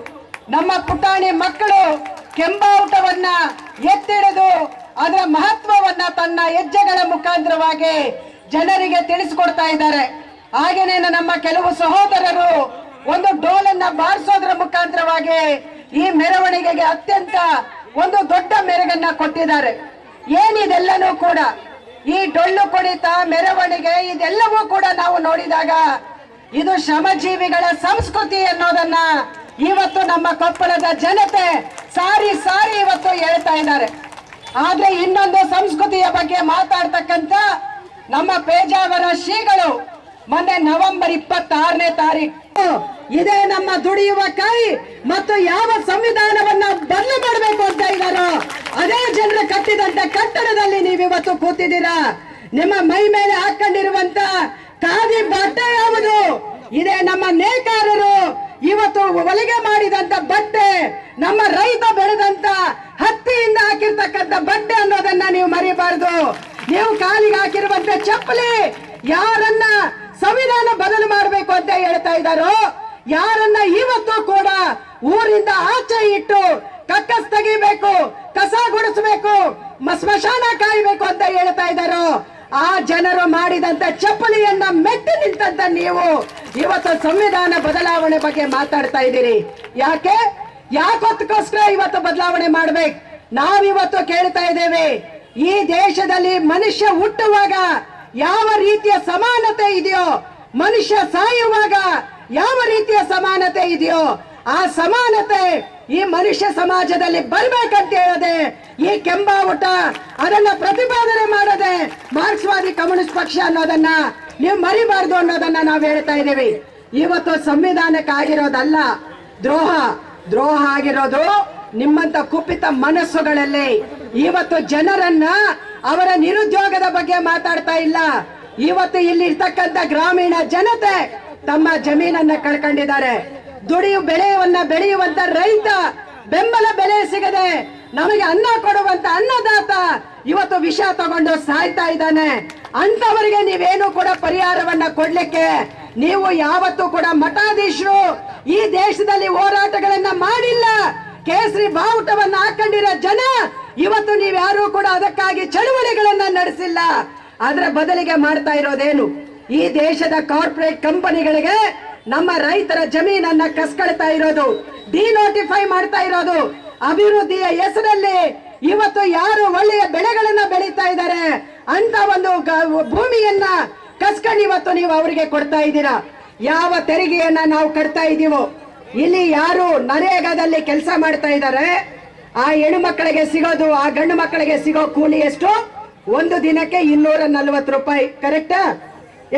ನಮ್ಮ ಪುಟಾಣಿ ಮಕ್ಕಳು ಕೆಂಬಾವುಟವನ್ನ ಎತ್ತಿಡಿದು ಅದರ ಮಹತ್ವವನ್ನ ತನ್ನ ಹೆಜ್ಜೆಗಳ ಮುಖಾಂತರವಾಗಿ ಜನರಿಗೆ ತಿಳಿಸಿಕೊಡ್ತಾ ಇದ್ದಾರೆ. ಹಾಗೇನೇ ನಮ್ಮ ಕೆಲವು ಸಹೋದರರು ಒಂದು ಡೋಲನ್ನ ಬಾರಿಸೋದ್ರ ಮುಖಾಂತರವಾಗಿ ಈ ಮೆರವಣಿಗೆಗೆ ಅತ್ಯಂತ ಒಂದು ದೊಡ್ಡ ಮೆರುಗನ್ನ ಕೊಟ್ಟಿದ್ದಾರೆ. ಏನಿದೆಲ್ಲನೂ ಕೂಡ ಈ ಡೊಳ್ಳು ಕುಣಿತ, ಮೆರವಣಿಗೆ ಇದೆಲ್ಲವೂ ಕೂಡ ನಾವು ನೋಡಿದಾಗ ಇದು ಶ್ರಮಜೀವಿಗಳ ಸಂಸ್ಕೃತಿ ಅನ್ನೋದನ್ನ ಇವತ್ತು ನಮ್ಮ ಕೊಪ್ಪಳದ ಜನತೆ ಸಾರಿ ಸಾರಿ ಇವತ್ತು ಹೇಳ್ತಾ ಇದ್ದಾರೆ. ಆದ್ರೆ ಇನ್ನೊಂದು ಸಂಸ್ಕೃತಿಯ ಬಗ್ಗೆ ಮಾತಾಡ್ತಕ್ಕಂಥ ನಮ್ಮ ಪೇಜಾವರ ಶ್ರೀಗಳು ಮೊನ್ನೆ ನವೆಂಬರ್ 26ನೇ ತಾರೀಕು ಇದೇ ನಮ್ಮ ದುಡಿಯುವ ಕೈ ಮತ್ತು ಯಾವ ಸಂವಿಧಾನವನ್ನ ಬದಲು ಮಾಡಬೇಕು ಅಂತ ಇದ್ದಾರೋ ಅದೇ ಜನರು ಕಟ್ಟಿದಂತ ಕಟ್ಟಡದಲ್ಲಿ ನೀವಿವತ್ತು ಕೂತಿದ್ದೀರಾ. ನಿಮ್ಮ ಮೈ ಮೇಲೆ ಹಾಕೊಂಡಿರುವಂತ ಖಾದಿ ಬಟ್ಟೆ ಯಾವುದು? ಇದೇ ನಮ್ಮ ನೇಕಾರರು ಇವತ್ತು ಹೊಲಿಗೆ ಮಾಡಿದಂತ ಬಟ್ಟೆ, ನಮ್ಮ ರೈತ ಬೆಳೆದಂತ ಹತ್ತಿಯಿಂದ ಹಾಕಿರ್ತಕ್ಕಂಥ ಬಟ್ಟೆ ಅನ್ನೋದನ್ನ ನೀವು ಮರಿಬಾರ್ದು. ನೀವು ಕಾಲಿಗೆ ಹಾಕಿರುವಂತ ಚಪ್ಪಲಿ ಯಾರನ್ನ ಸಂವಿಧಾನ ಬದಲು ಮಾಡಬೇಕು ಅಂತ ಹೇಳ್ತಾ ಇದ್ದಾರೋ ಯಾರನ್ನ ಇವತ್ತು ಕೂಡ ಊರಿಂದ ಆಚೆ ಇಟ್ಟು ಕಕ್ಕಸ್ ತೆಗಿಬೇಕು, ಕಸ ಗುಡಿಸಬೇಕು, ಸ್ಮಶಾನ ಕಾಯಬೇಕು ಅಂತ ಹೇಳ್ತಾ ಇದ್ದಾರೋ ಆ ಜನರು ಮಾಡಿದಂತ ಚಪ್ಪಲಿಯನ್ನ ಮೆಟ್ಟಿ ನಿಂತಂತ ನೀವು ಇವತ್ತು ಸಂವಿಧಾನ ಬದಲಾವಣೆ ಬಗ್ಗೆ ಮಾತಾಡ್ತಾ ಇದ್ದೀರಿ. ಯಾಕೊತ್ತಕ್ಕೋಸ್ಕರ ಇವತ್ತು ಬದಲಾವಣೆ ಮಾಡ್ಬೇಕು? ನಾವಿವತ್ತು ಕೇಳ್ತಾ ಇದ್ದೇವೆ, ಈ ದೇಶದಲ್ಲಿ ಮನುಷ್ಯ ಹುಟ್ಟುವಾಗ ಯಾವ ರೀತಿಯ ಸಮಾನತೆ ಇದೆಯೋ, ಮನುಷ್ಯ ಸಾಯುವಾಗ ಯಾವ ರೀತಿಯ ಸಮಾನತೆ ಇದೆಯೋ, ಆ ಸಮಾನತೆ ಈ ಮನುಷ್ಯ ಸಮಾಜದಲ್ಲಿ ಬರ್ಬೇಕಂತ ಹೇಳದೆ ಈ ಕೆಂಬಾವುಟ ಅದನ್ನ ಪ್ರತಿಪಾದನೆ ಮಾಡದೆ ಮಾರ್ಕ್ಸ್ವಾದಿ ಕಮ್ಯುನಿಸ್ಟ್ ಪಕ್ಷ ಅನ್ನೋದನ್ನ ನೀವು ಮರಿಬಾರ್ದು ಅನ್ನೋದನ್ನ ನಾವು ಹೇಳ್ತಾ ಇದ್ದೀವಿ. ಇವತ್ತು ಸಂವಿಧಾನಕ್ಕೆ ಆಗಿರೋದಲ್ಲ ದ್ರೋಹ ಆಗಿರೋದು ನಿಮ್ಮಂತ ಕುಪಿತ ಮನಸ್ಸುಗಳಲ್ಲಿ. ಇವತ್ತು ಜನರನ್ನ ಅವರ ನಿರುದ್ಯೋಗದ ಬಗ್ಗೆ ಮಾತಾಡ್ತಾ ಇಲ್ಲ. ಇವತ್ತು ಇಲ್ಲಿ ಇರ್ತಕ್ಕಂಥ ಗ್ರಾಮೀಣ ಜನತೆ ತಮ್ಮ ಜಮೀನನ್ನ ಕಳ್ಕೊಂಡಿದ್ದಾರೆ. ಬೆಳೆಯನ್ನ ಬೆಳೆಯುವಂತ ರೈತ ಬೆಂಬಲ ಬೆಲೆ ಸಿಗದೆ ನಮಗೆ ಅನ್ನ ಕೊಡುವಂತ ಅನ್ನದಾತ ಇವತ್ತು ವಿಷ ತಗೊಂಡು ಸಾಯ್ತಾ ಇದ್ದಾನೆ. ಅಂತವರಿಗೆ ನೀವೇನು ಕೂಡ ಪರಿಹಾರವನ್ನ ಕೊಡ್ಲಿಕ್ಕೆ ನೀವು ಯಾವತ್ತೂ ಕೂಡ ಮಠಾಧೀಶರು ಈ ದೇಶದಲ್ಲಿ ಹೋರಾಟಗಳನ್ನ ಮಾಡಿಲ್ಲ. ಕೇಸರಿ ಬಾವುಟವನ್ನ ಹಾಕೊಂಡಿರೋ ಜನ ಇವತ್ತು ನೀವ್ಯಾರು ಕೂಡ ಅದಕ್ಕಾಗಿ ಚಳುವಳಿಗಳನ್ನ ನಡೆಸಿಲ್ಲ. ಅದರ ಬದಲಿಗೆ ಮಾಡ್ತಾ ಇರೋದೇನು? ಈ ದೇಶದ ಕಾರ್ಪೊರೇಟ್ ಕಂಪನಿಗಳಿಗೆ ನಮ್ಮ ರೈತರ ಜಮೀನನ್ನ ಕಸ್ಕೊಳ್ತಾ ಇರೋದು, ಡಿನೋಟಿಫೈ ಮಾಡ್ತಾ ಇರೋದು. ಅಭಿವೃದ್ಧಿಯ ಹೆಸರಲ್ಲಿ ಇವತ್ತು ಯಾರು ಒಳ್ಳೆಯ ಬೆಳೆಗಳನ್ನ ಬೆಳೀತಾ ಇದ್ದಾರೆ ಅಂತ ಒಂದು ಭೂಮಿಯನ್ನ ಕಸ್ಕೊಂಡು ಇವತ್ತು ನೀವು ಅವರಿಗೆ ಕೊಡ್ತಾ ಇದ್ದೀರಾ. ಯಾವ ತೆರಿಗೆಯನ್ನ ನಾವು ಕಟ್ತಾ ಇದೀವೋ, ಇಲ್ಲಿ ಯಾರು ನರೇಗಾದಲ್ಲಿ ಕೆಲಸ ಮಾಡ್ತಾ ಇದ್ದಾರೆ ಆ ಹೆಣ್ಣು ಮಕ್ಕಳಿಗೆ ಸಿಗೋದು, ಆ ಗಂಡು ಮಕ್ಕಳಿಗೆ ಸಿಗೋ ಕೂಲಿ ಎಷ್ಟು? ಒಂದು ದಿನಕ್ಕೆ 240 ರೂಪಾಯಿ. ಕರೆಕ್ಟಾ?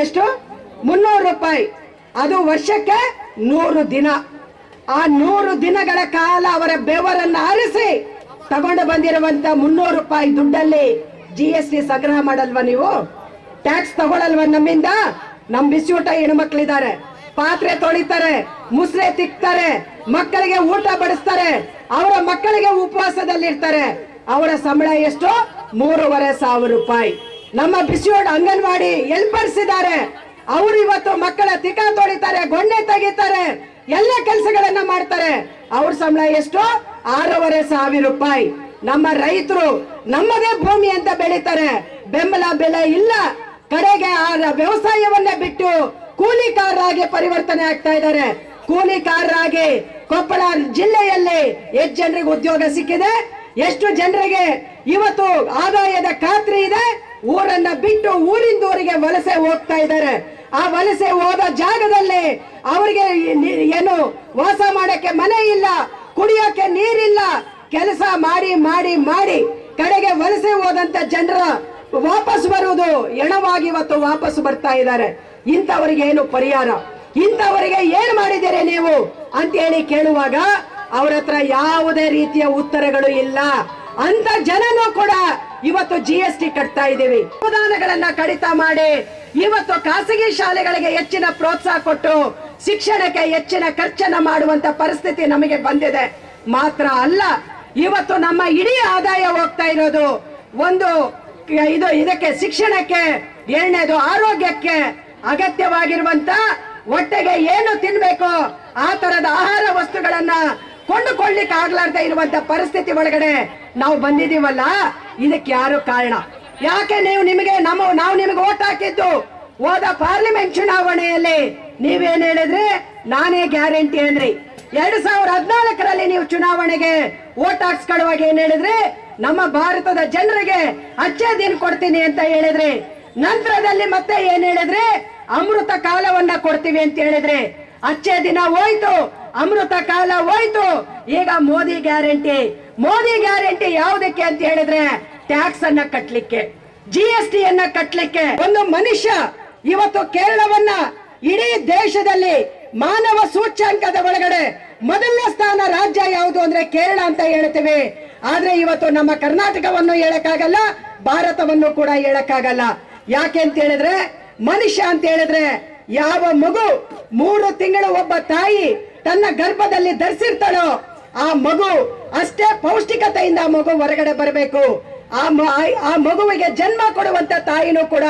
ಎಷ್ಟು? 300 ರೂಪಾಯಿ. ಅದು ವರ್ಷಕ್ಕೆ 100 ದಿನ. ಆ 100 ದಿನಗಳ ಕಾಲ ಅವರ ಬೆವರನ್ನ ಆರಿಸಿ ತಗೊಂಡು ಬಂದಿರುವಂತ 300 ರೂಪಾಯಿ ದುಡ್ಡಲ್ಲಿ GST ಸಂಗ್ರಹ ಮಾಡಲ್ವಾ ನೀವು? ಟ್ಯಾಕ್ಸ್ ತಗೊಳಲ್ವಾ ನಮ್ಮಿಂದ? ನಮ್ ಬಿಸಿಯೂಟ ಹೆಣ್ಮಕ್ಳಿದ್ದಾರೆ, ಪಾತ್ರೆ ತೊಳಿತಾರೆ, ಮುಸ್ರೆ ತಿಕ್ತಾರೆ, ಮಕ್ಕಳಿಗೆ ಊಟ ಬಡಿಸ್ತಾರೆ, ಅವರ ಮಕ್ಕಳಿಗೆ ಉಪವಾಸದಲ್ಲಿರ್ತಾರೆ. ಅವರ ಸಂಬಳ ಎಷ್ಟು? 3,500 ರೂಪಾಯಿ. ನಮ್ಮ ಬಿಸಿಯೂಟ ಅಂಗನವಾಡಿ ಹೆಲ್ಪರ್ಸ್ ಇದ್ದಾರೆ, ಅವರು ಇವತ್ತು ಮಕ್ಕಳ ತಿಕ್ಕ ತೊಳಿತಾರೆ, ಗೊಣ್ಣೆ ತೆಗಿತಾರೆ, ಎಲ್ಲ ಕೆಲಸಗಳನ್ನ ಮಾಡ್ತಾರೆ. ಅವ್ರ ಸಂಬಳ ಎಷ್ಟು? 6,500 ರೂಪಾಯಿ. ನಮ್ಮ ರೈತರು ನಮ್ಮದೇ ಭೂಮಿ ಅಂತ ಬೆಳೀತಾರೆ, ಬೆಂಬಲ ಬೆಲೆ ಇಲ್ಲ. ಕಡೆಗೆ ಆ ವ್ಯವಸಾಯವನ್ನೇ ಬಿಟ್ಟು ಕೂಲಿಕಾರರಾಗಿ ಪರಿವರ್ತನೆ ಆಗ್ತಾ ಇದ್ದಾರೆ. ಕೂಲಿಕಾರರಾಗಿ ಕೊಪ್ಪಳ ಜಿಲ್ಲೆಯಲ್ಲಿ ಎಷ್ಟು ಜನರಿಗೆ ಉದ್ಯೋಗ ಸಿಕ್ಕಿದೆ? ಎಷ್ಟು ಜನರಿಗೆ ಇವತ್ತು ಆದಾಯದ ಖಾತ್ರಿ ಇದೆ? ಊರನ್ನ ಬಿಟ್ಟು ಊರಿಂದ ಊರಿಗೆ ವಲಸೆ ಹೋಗ್ತಾ ಇದ್ದಾರೆ. ಆ ವಲಸೆ ಹೋದ ಜಾಗದಲ್ಲಿ ಅವರಿಗೆ ಏನು ವಾಸ ಮಾಡಕ್ಕೆ ಮನೆ ಇಲ್ಲ, ಕುಡಿಯೋಕೆ ನೀರಿಲ್ಲ. ಕೆಲಸ ಮಾಡಿ ಮಾಡಿ ಮಾಡಿ ಕಡೆಗೆ ವಲಸೆ ಹೋದಂತ ಜನರ ವಾಪಸ್ ಬರುವುದು ಎಣವಾಗಿ ಇವತ್ತು ವಾಪಸ್ ಬರ್ತಾ ಇದ್ದಾರೆ. ಇಂಥವರಿಗೆ ಏನು ಪರಿಹಾರ? ಇಂಥವರಿಗೆ ಏನ್ ಮಾಡಿದ್ದೀರಿ ನೀವು ಅಂತ ಹೇಳಿ ಕೇಳುವಾಗ ಅವ್ರ ಹತ್ರ ಯಾವುದೇ ರೀತಿಯ ಉತ್ತರಗಳು ಇಲ್ಲ. ಅಂತ ಜನನು ಕೂಡ ಇವತ್ತು GST ಕಟ್ತಾ ಇದ್ದೀವಿ. ಅನುದಾನಗಳನ್ನ ಕಡಿತ ಮಾಡಿ ಇವತ್ತು ಖಾಸಗಿ ಶಾಲೆಗಳಿಗೆ ಹೆಚ್ಚಿನ ಪ್ರೋತ್ಸಾಹ ಕೊಟ್ಟು ಶಿಕ್ಷಣಕ್ಕೆ ಹೆಚ್ಚಿನ ಖರ್ಚನ್ನ ಮಾಡುವಂತ ಪರಿಸ್ಥಿತಿ ನಮಗೆ ಬಂದಿದೆ. ಮಾತ್ರ ಅಲ್ಲ, ಇವತ್ತು ನಮ್ಮ ಇಡೀ ಆದಾಯ ಹೋಗ್ತಾ ಇರೋದು ಒಂದು ಇದಕ್ಕೆ ಶಿಕ್ಷಣಕ್ಕೆ, ಎರಡನೇದು ಆರೋಗ್ಯಕ್ಕೆ, ಅಗತ್ಯವಾಗಿರುವಂತ ಹೊಟ್ಟೆಗೆ ಏನು ತಿನ್ಬೇಕು ಆ ತರದ ಆಹಾರ ವಸ್ತುಗಳನ್ನ ಕೊಂಡುಕೊಳ್ಳಿಕ್ಕೆ ಆಗ್ಲಾರ್ದೆ ಇರುವಂತ ಪರಿಸ್ಥಿತಿ ಒಳಗಡೆ ನಾವು ಬಂದಿದೀವಲ್ಲ. ಇದಕ್ಕೆ ಯಾರು ಕಾರಣ? ಯಾಕೆ ನಾವು ನಿಮಗೆ ಓಟ್ ಹಾಕಿದ್ದು ಹೋದ ಪಾರ್ಲಿಮೆಂಟ್ ಚುನಾವಣೆಯಲ್ಲಿ ನೀವೇನ್ ಹೇಳಿದ್ರಿ? ನಾನೇ ಗ್ಯಾರಂಟಿ ಅಂದ್ರಿ. 2014ರಲ್ಲಿ ನೀವು ಚುನಾವಣೆಗೆ ಓಟ್ ಹಾಕ್ಸ್ಕೊಳ್ಳುವಾಗ ಏನ್ ಹೇಳಿದ್ರಿ? ನಮ್ಮ ಭಾರತದ ಜನರಿಗೆ ಅಚ್ಚೇ ದಿನ ಕೊಡ್ತೀನಿ ಅಂತ ಹೇಳಿದ್ರಿ. ನಂತರದಲ್ಲಿ ಮತ್ತೆ ಏನ್ ಹೇಳಿದ್ರಿ? ಅಮೃತ ಕಾಲವನ್ನ ಕೊಡ್ತೀವಿ ಅಂತ ಹೇಳಿದ್ರಿ. ಅಚ್ಚೇ ದಿನ ಹೋಯ್ತು, ಅಮೃತ ಕಾಲ ಹೋಯ್ತು. ಈಗ ಮೋದಿ ಗ್ಯಾರಂಟಿ ಯಾವುದಕ್ಕೆ ಅಂತ ಹೇಳಿದ್ರೆ ಟ್ಯಾಕ್ಸ್ ಅನ್ನ ಕಟ್ಲಿಕ್ಕೆ, GST ಅನ್ನ ಕಟ್ಲಿಕ್ಕೆ. ಒಂದು ಮನುಷ್ಯ ಇವತ್ತು ಕೇರಳವನ್ನ ಇಡೀ ದೇಶದಲ್ಲಿ ಮಾನವ ಸೂಚ್ಯಂಕದ ಒಳಗಡೆ ಮೊದಲನೇ ಸ್ಥಾನ ರಾಜ್ಯ ಯಾವುದು ಅಂದ್ರೆ ಕೇರಳ ಅಂತ ಹೇಳ್ತೀವಿ. ಆದ್ರೆ ಇವತ್ತು ನಮ್ಮ ಕರ್ನಾಟಕವನ್ನು ಹೇಳಕ್ಕಾಗಲ್ಲ, ಭಾರತವನ್ನು ಕೂಡ ಹೇಳಕ್ಕಾಗಲ್ಲ. ಯಾಕೆ ಅಂತ ಹೇಳಿದ್ರೆ ಮನುಷ್ಯ ಅಂತ ಹೇಳಿದ್ರೆ ಯಾವ ಮಗು 3 ತಿಂಗಳು ಒಬ್ಬ ತಾಯಿ ತನ್ನ ಗರ್ಭದಲ್ಲಿ ಧರಿಸಿರ್ತಾಳೋ ಆ ಮಗು ಅಷ್ಟೇ ಪೌಷ್ಟಿಕತೆಯಿಂದ ಆ ಮಗು ಹೊರಗಡೆ ಬರಬೇಕು. ಆ ಮಗುವಿಗೆ ಜನ್ಮ ಕೊಡುವಂತ ತಾಯಿನೂ ಕೂಡ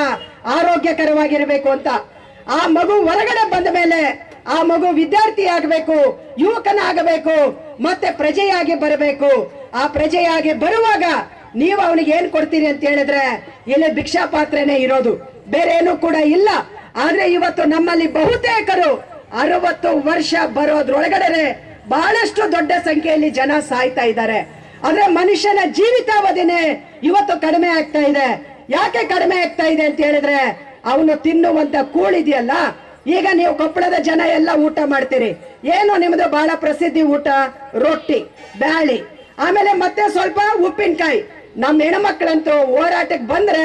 ಆರೋಗ್ಯಕರವಾಗಿರ್ಬೇಕು ಅಂತ. ಆ ಮಗು ಹೊರಗಡೆ ಬಂದ ಮೇಲೆ ಆ ಮಗು ವಿದ್ಯಾರ್ಥಿ ಆಗಬೇಕು, ಯುವಕನಾಗಬೇಕು, ಮತ್ತೆ ಪ್ರಜೆಯಾಗಿ ಬರಬೇಕು. ಆ ಪ್ರಜೆಯಾಗಿ ಬರುವಾಗ ನೀವು ಅವನಿಗೆ ಏನ್ ಕೊಡ್ತೀರಿ ಅಂತ ಹೇಳಿದ್ರೆ ಇಲ್ಲಿ ಭಿಕ್ಷಾ ಪಾತ್ರೆನೇ ಇರೋದು, ಬೇರೆ ಏನು ಕೂಡ ಇಲ್ಲ. ಆದ್ರೆ ಇವತ್ತು ನಮ್ಮಲ್ಲಿ ಬಹುತೇಕರು 60 ವರ್ಷ ಬರೋದ್ರೊಳಗಡೆ ಬಹಳಷ್ಟು ದೊಡ್ಡ ಸಂಖ್ಯೆಯಲ್ಲಿ ಜನ ಸಾಯ್ತಾ ಇದ್ದಾರೆ. ಅಂದ್ರೆ ಮನುಷ್ಯನ ಜೀವಿತಾವಧಿನೇ ಇವತ್ತು ಕಡಿಮೆ ಆಗ್ತಾ ಇದೆ. ಯಾಕೆ ಕಡಿಮೆ ಆಗ್ತಾ ಇದೆ ಅಂತ ಹೇಳಿದ್ರೆ ಅವನು ತಿನ್ನುವಂತ ಕೂಳಿದೆಯಲ್ಲ. ಈಗ ನೀವು ಕೊಪ್ಪಳದ ಜನ ಎಲ್ಲ ಊಟ ಮಾಡ್ತೀರಿ, ಏನು ನಿಮ್ದು ಬಹಳ ಪ್ರಸಿದ್ಧಿ ಊಟ? ರೊಟ್ಟಿ, ಬ್ಯಾಳಿ, ಆಮೇಲೆ ಮತ್ತೆ ಸ್ವಲ್ಪ ಉಪ್ಪಿನಕಾಯಿ. ನಮ್ಮ ಹೆಣ್ಮಕ್ಳಂತೂ ಹೋರಾಟಕ್ಕೆ ಬಂದ್ರೆ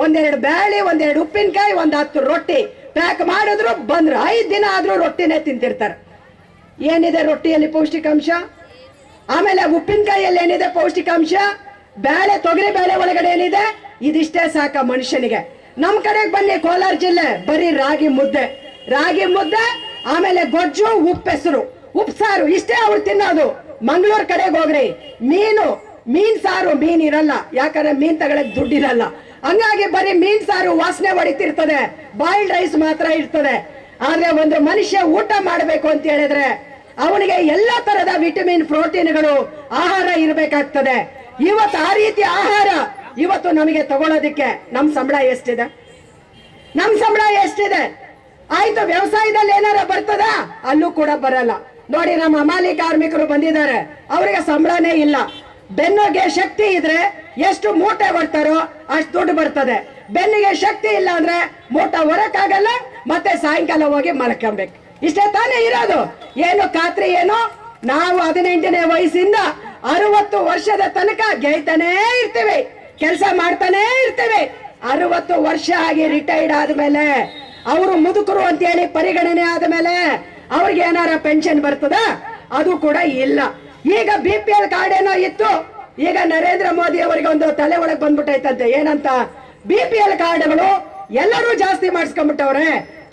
1-2 ಬ್ಯಾಳಿ, 1-2 ಉಪ್ಪಿನಕಾಯಿ, 10 ರೊಟ್ಟಿ ಪ್ಯಾಕ್ ಮಾಡಿದ್ರು ಬಂದ್ರು 5 ದಿನ ಆದ್ರೂ ರೊಟ್ಟಿನೇ ತಿಂತಿರ್ತಾರೆ. ಏನಿದೆ ರೊಟ್ಟಿಯಲ್ಲಿ ಪೌಷ್ಟಿಕಾಂಶ? ಆಮೇಲೆ ಉಪ್ಪಿನಕಾಯಿಯಲ್ಲಿ ಏನಿದೆ ಪೌಷ್ಟಿಕಾಂಶ? ಬ್ಯಾಳೆ, ತೊಗರಿ ಬೇಳೆ ಒಳಗಡೆ ಏನಿದೆ? ಇದಿಷ್ಟೇ ಸಾಕ ಮನುಷ್ಯನಿಗೆ. ನಮ್ ಕಡೆಗೆ ಬನ್ನಿ, ಕೋಲಾರ ಜಿಲ್ಲೆ ಬರೀ ರಾಗಿ ಮುದ್ದೆ, ಆಮೇಲೆ ಗೊಜ್ಜು, ಉಪ್ಪೆಸರು, ಉಪ್ಸಾರು, ಇಷ್ಟೇ ಅವ್ರು ತಿನ್ನೋದು. ಮಂಗಳೂರು ಕಡೆಗೆ ಹೋಗ್ರಿ, ಮೀನ್ ಸಾರು, ಮೀನ್ ಇರಲ್ಲ, ಯಾಕಂದ್ರೆ ಮೀನ್ ತಗೊಳಕ್ ದುಡ್ಡಿರಲ್ಲ. ಹಂಗಾಗಿ ಬರೀ ಮೀನ್ ಸಾರು ವಾಸನೆ ಹೊಡಿತಿರ್ತದೆ, ಬಾಯ್ಲ್ಡ್ ರೈಸ್ ಮಾತ್ರ ಇರ್ತದೆ. ಆದ್ರೆ ಒಂದು ಮನುಷ್ಯ ಊಟ ಮಾಡಬೇಕು ಅಂತ ಹೇಳಿದ್ರೆ ಅವನಿಗೆ ಎಲ್ಲಾ ತರದ ವಿಟಮಿನ್, ಪ್ರೋಟೀನ್ಗಳು, ಆಹಾರ ಇರಬೇಕಾಗ್ತದೆ. ಇವತ್ತು ಆ ರೀತಿ ಆಹಾರ ಇವತ್ತು ನಮಗೆ ತಗೊಳ್ಳೋದಿಕ್ಕೆ ನಮ್ ಸಂಬಳ ಎಷ್ಟಿದೆ? ಆಯ್ತು, ವ್ಯವಸಾಯದಲ್ಲಿ ಏನಾರ ಬರ್ತದ? ಅಲ್ಲೂ ಕೂಡ ಬರಲ್ಲ. ನೋಡಿ, ನಮ್ಮ ಹಮಾಲಿ ಕಾರ್ಮಿಕರು ಬಂದಿದ್ದಾರೆ, ಅವರಿಗೆ ಸಂಬಳನೇ ಇಲ್ಲ. ಬೆನ್ನಿಗೆ ಶಕ್ತಿ ಇದ್ರೆ ಎಷ್ಟು ಮೂಟೆ ಬರ್ತಾರೋ ಅಷ್ಟು ದುಡ್ಡು ಬರ್ತದೆ. ಬೆನ್ನಿಗೆ ಶಕ್ತಿ ಇಲ್ಲ ಅಂದ್ರೆ ಮೂಟ ಹೊರಕ್ಕಾಗಲ್ಲ, ಮತ್ತೆ ಸಾಯಂಕಾಲ ಹೋಗಿ ಮಲ್ಕೊಬೇಕು. ಇಷ್ಟೇ ತಾನೇ ಇರೋದು. ಏನು ಖಾತ್ರಿ ಏನು? ನಾವು 18ನೇ ವಯಸ್ಸಿಂದ 60 ವರ್ಷದ ತನಕ ಗೆಯ್ತಾನೇ ಇರ್ತೀವಿ, ಕೆಲಸ ಮಾಡ್ತಾನೆ ಇರ್ತೀವಿ. 60 ವರ್ಷ ಆಗಿ ರಿಟೈರ್ಡ್ ಆದ್ಮೇಲೆ ಅವರು ಮುದುಕರು ಅಂತ ಹೇಳಿ ಪರಿಗಣನೆ ಆದ್ಮೇಲೆ ಅವ್ರಿಗೆ ಏನಾರ ಪೆನ್ಷನ್ ಬರ್ತದ? ಅದು ಕೂಡ ಇಲ್ಲ. ಈಗ BPL ಕಾರ್ಡ್ ಏನೋ ಇತ್ತು, ಈಗ ನರೇಂದ್ರ ಮೋದಿ ಅವರಿಗೆ ಒಂದು ತಲೆ ಒಳಗೆ ಬಂದ್ಬಿಟ್ಟೈತಂತೆ. ಏನಂತ? BPL ಕಾರ್ಡ್ಗಳು ಎಲ್ಲರೂ ಜಾಸ್ತಿ ಮಾಡಿಸ್ಕೊಂಡ್ಬಿಟ್ಟವ್ರೆ,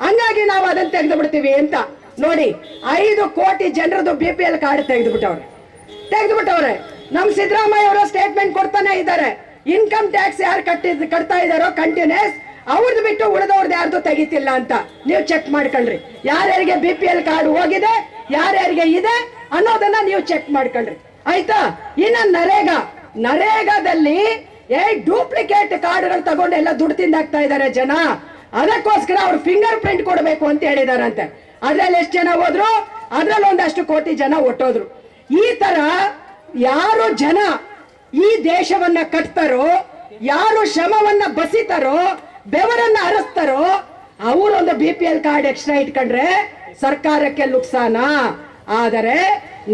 ಹಂಗಾಗಿ ನಾವು ಅದನ್ನ ತೆಗೆದು ಬಿಡ್ತೀವಿ ಅಂತ. ನೋಡಿ, 5 ಕೋಟಿ ಜನರದು BPL ಕಾರ್ಡ್ ತೆಗೆದುಬಿಟ್ಟವ್ರೆ. ನಮ್ ಸಿದ್ದರಾಮಯ್ಯ ಅವರು ಸ್ಟೇಟ್ಮೆಂಟ್ ಕೊಡ್ತಾನೆ ಇದ್ದಾರೆ, ಇನ್ಕಮ್ ಟ್ಯಾಕ್ಸ್ ಯಾರು ಕಟ್ತಾ ಇದಾರೋ ಕಂಟಿನ್ಯೂಸ್, ಅವ್ರದ್ದು ಬಿಟ್ಟು ಉಳಿದವ್ರದ್ದು ಯಾರ್ದು ತೆಗಿತಿಲ್ಲ ಅಂತ ನೀವು ಚೆಕ್ ಮಾಡ್ಕೊಳ್ರಿ. ಯಾರ್ಯಾರಿಗೆ BPL ಕಾರ್ಡ್ ಹೋಗಿದೆ, ಯಾರ್ಯಾರಿಗೆ ಇದೆ ಅನ್ನೋದನ್ನ ನೀವು ಚೆಕ್ ಮಾಡ್ಕೊಳ್ರಿ, ಆಯ್ತಾ? ಇನ್ನ ನರೇಗಾದಲ್ಲಿ ಡೂಪ್ಲಿಕೇಟ್ ಕಾರ್ಡ್ಗಳು ತಗೊಂಡು ಎಲ್ಲ ದುಡ್ಡು ತಿಂದಾಗ್ತಾ ಇದ್ದಾರೆ ಜನ. ಅದಕ್ಕೋಸ್ಕರ ಅವ್ರು ಫಿಂಗರ್ ಪ್ರಿಂಟ್ ಕೊಡಬೇಕು ಅಂತ ಹೇಳಿದಾರಂತೆ. ಅದ್ರಲ್ಲಿ ಎಷ್ಟು ಜನ ಹೋದ್ರು? ಅದ್ರಲ್ಲಿ ಒಂದಷ್ಟು ಕೋಟಿ ಜನ ಒಟ್ಟೋದ್ರು. ಈ ತರ ಯಾರು ಜನ ಈ ದೇಶವನ್ನ ಕಟ್ತಾರೋ, ಯಾರು ಶ್ರಮವನ್ನ ಬಸಿತಾರೋ, ಬೆವರನ್ನ ಹರಿಸ್ತಾರೋ, ಅವರೊಂದು BPL ಕಾರ್ಡ್ ಎಕ್ಸ್ಟ್ರಾ ಇಟ್ಕೊಂಡ್ರೆ ಸರ್ಕಾರಕ್ಕೆ ನುಕ್ಸಾನ. ಆದರೆ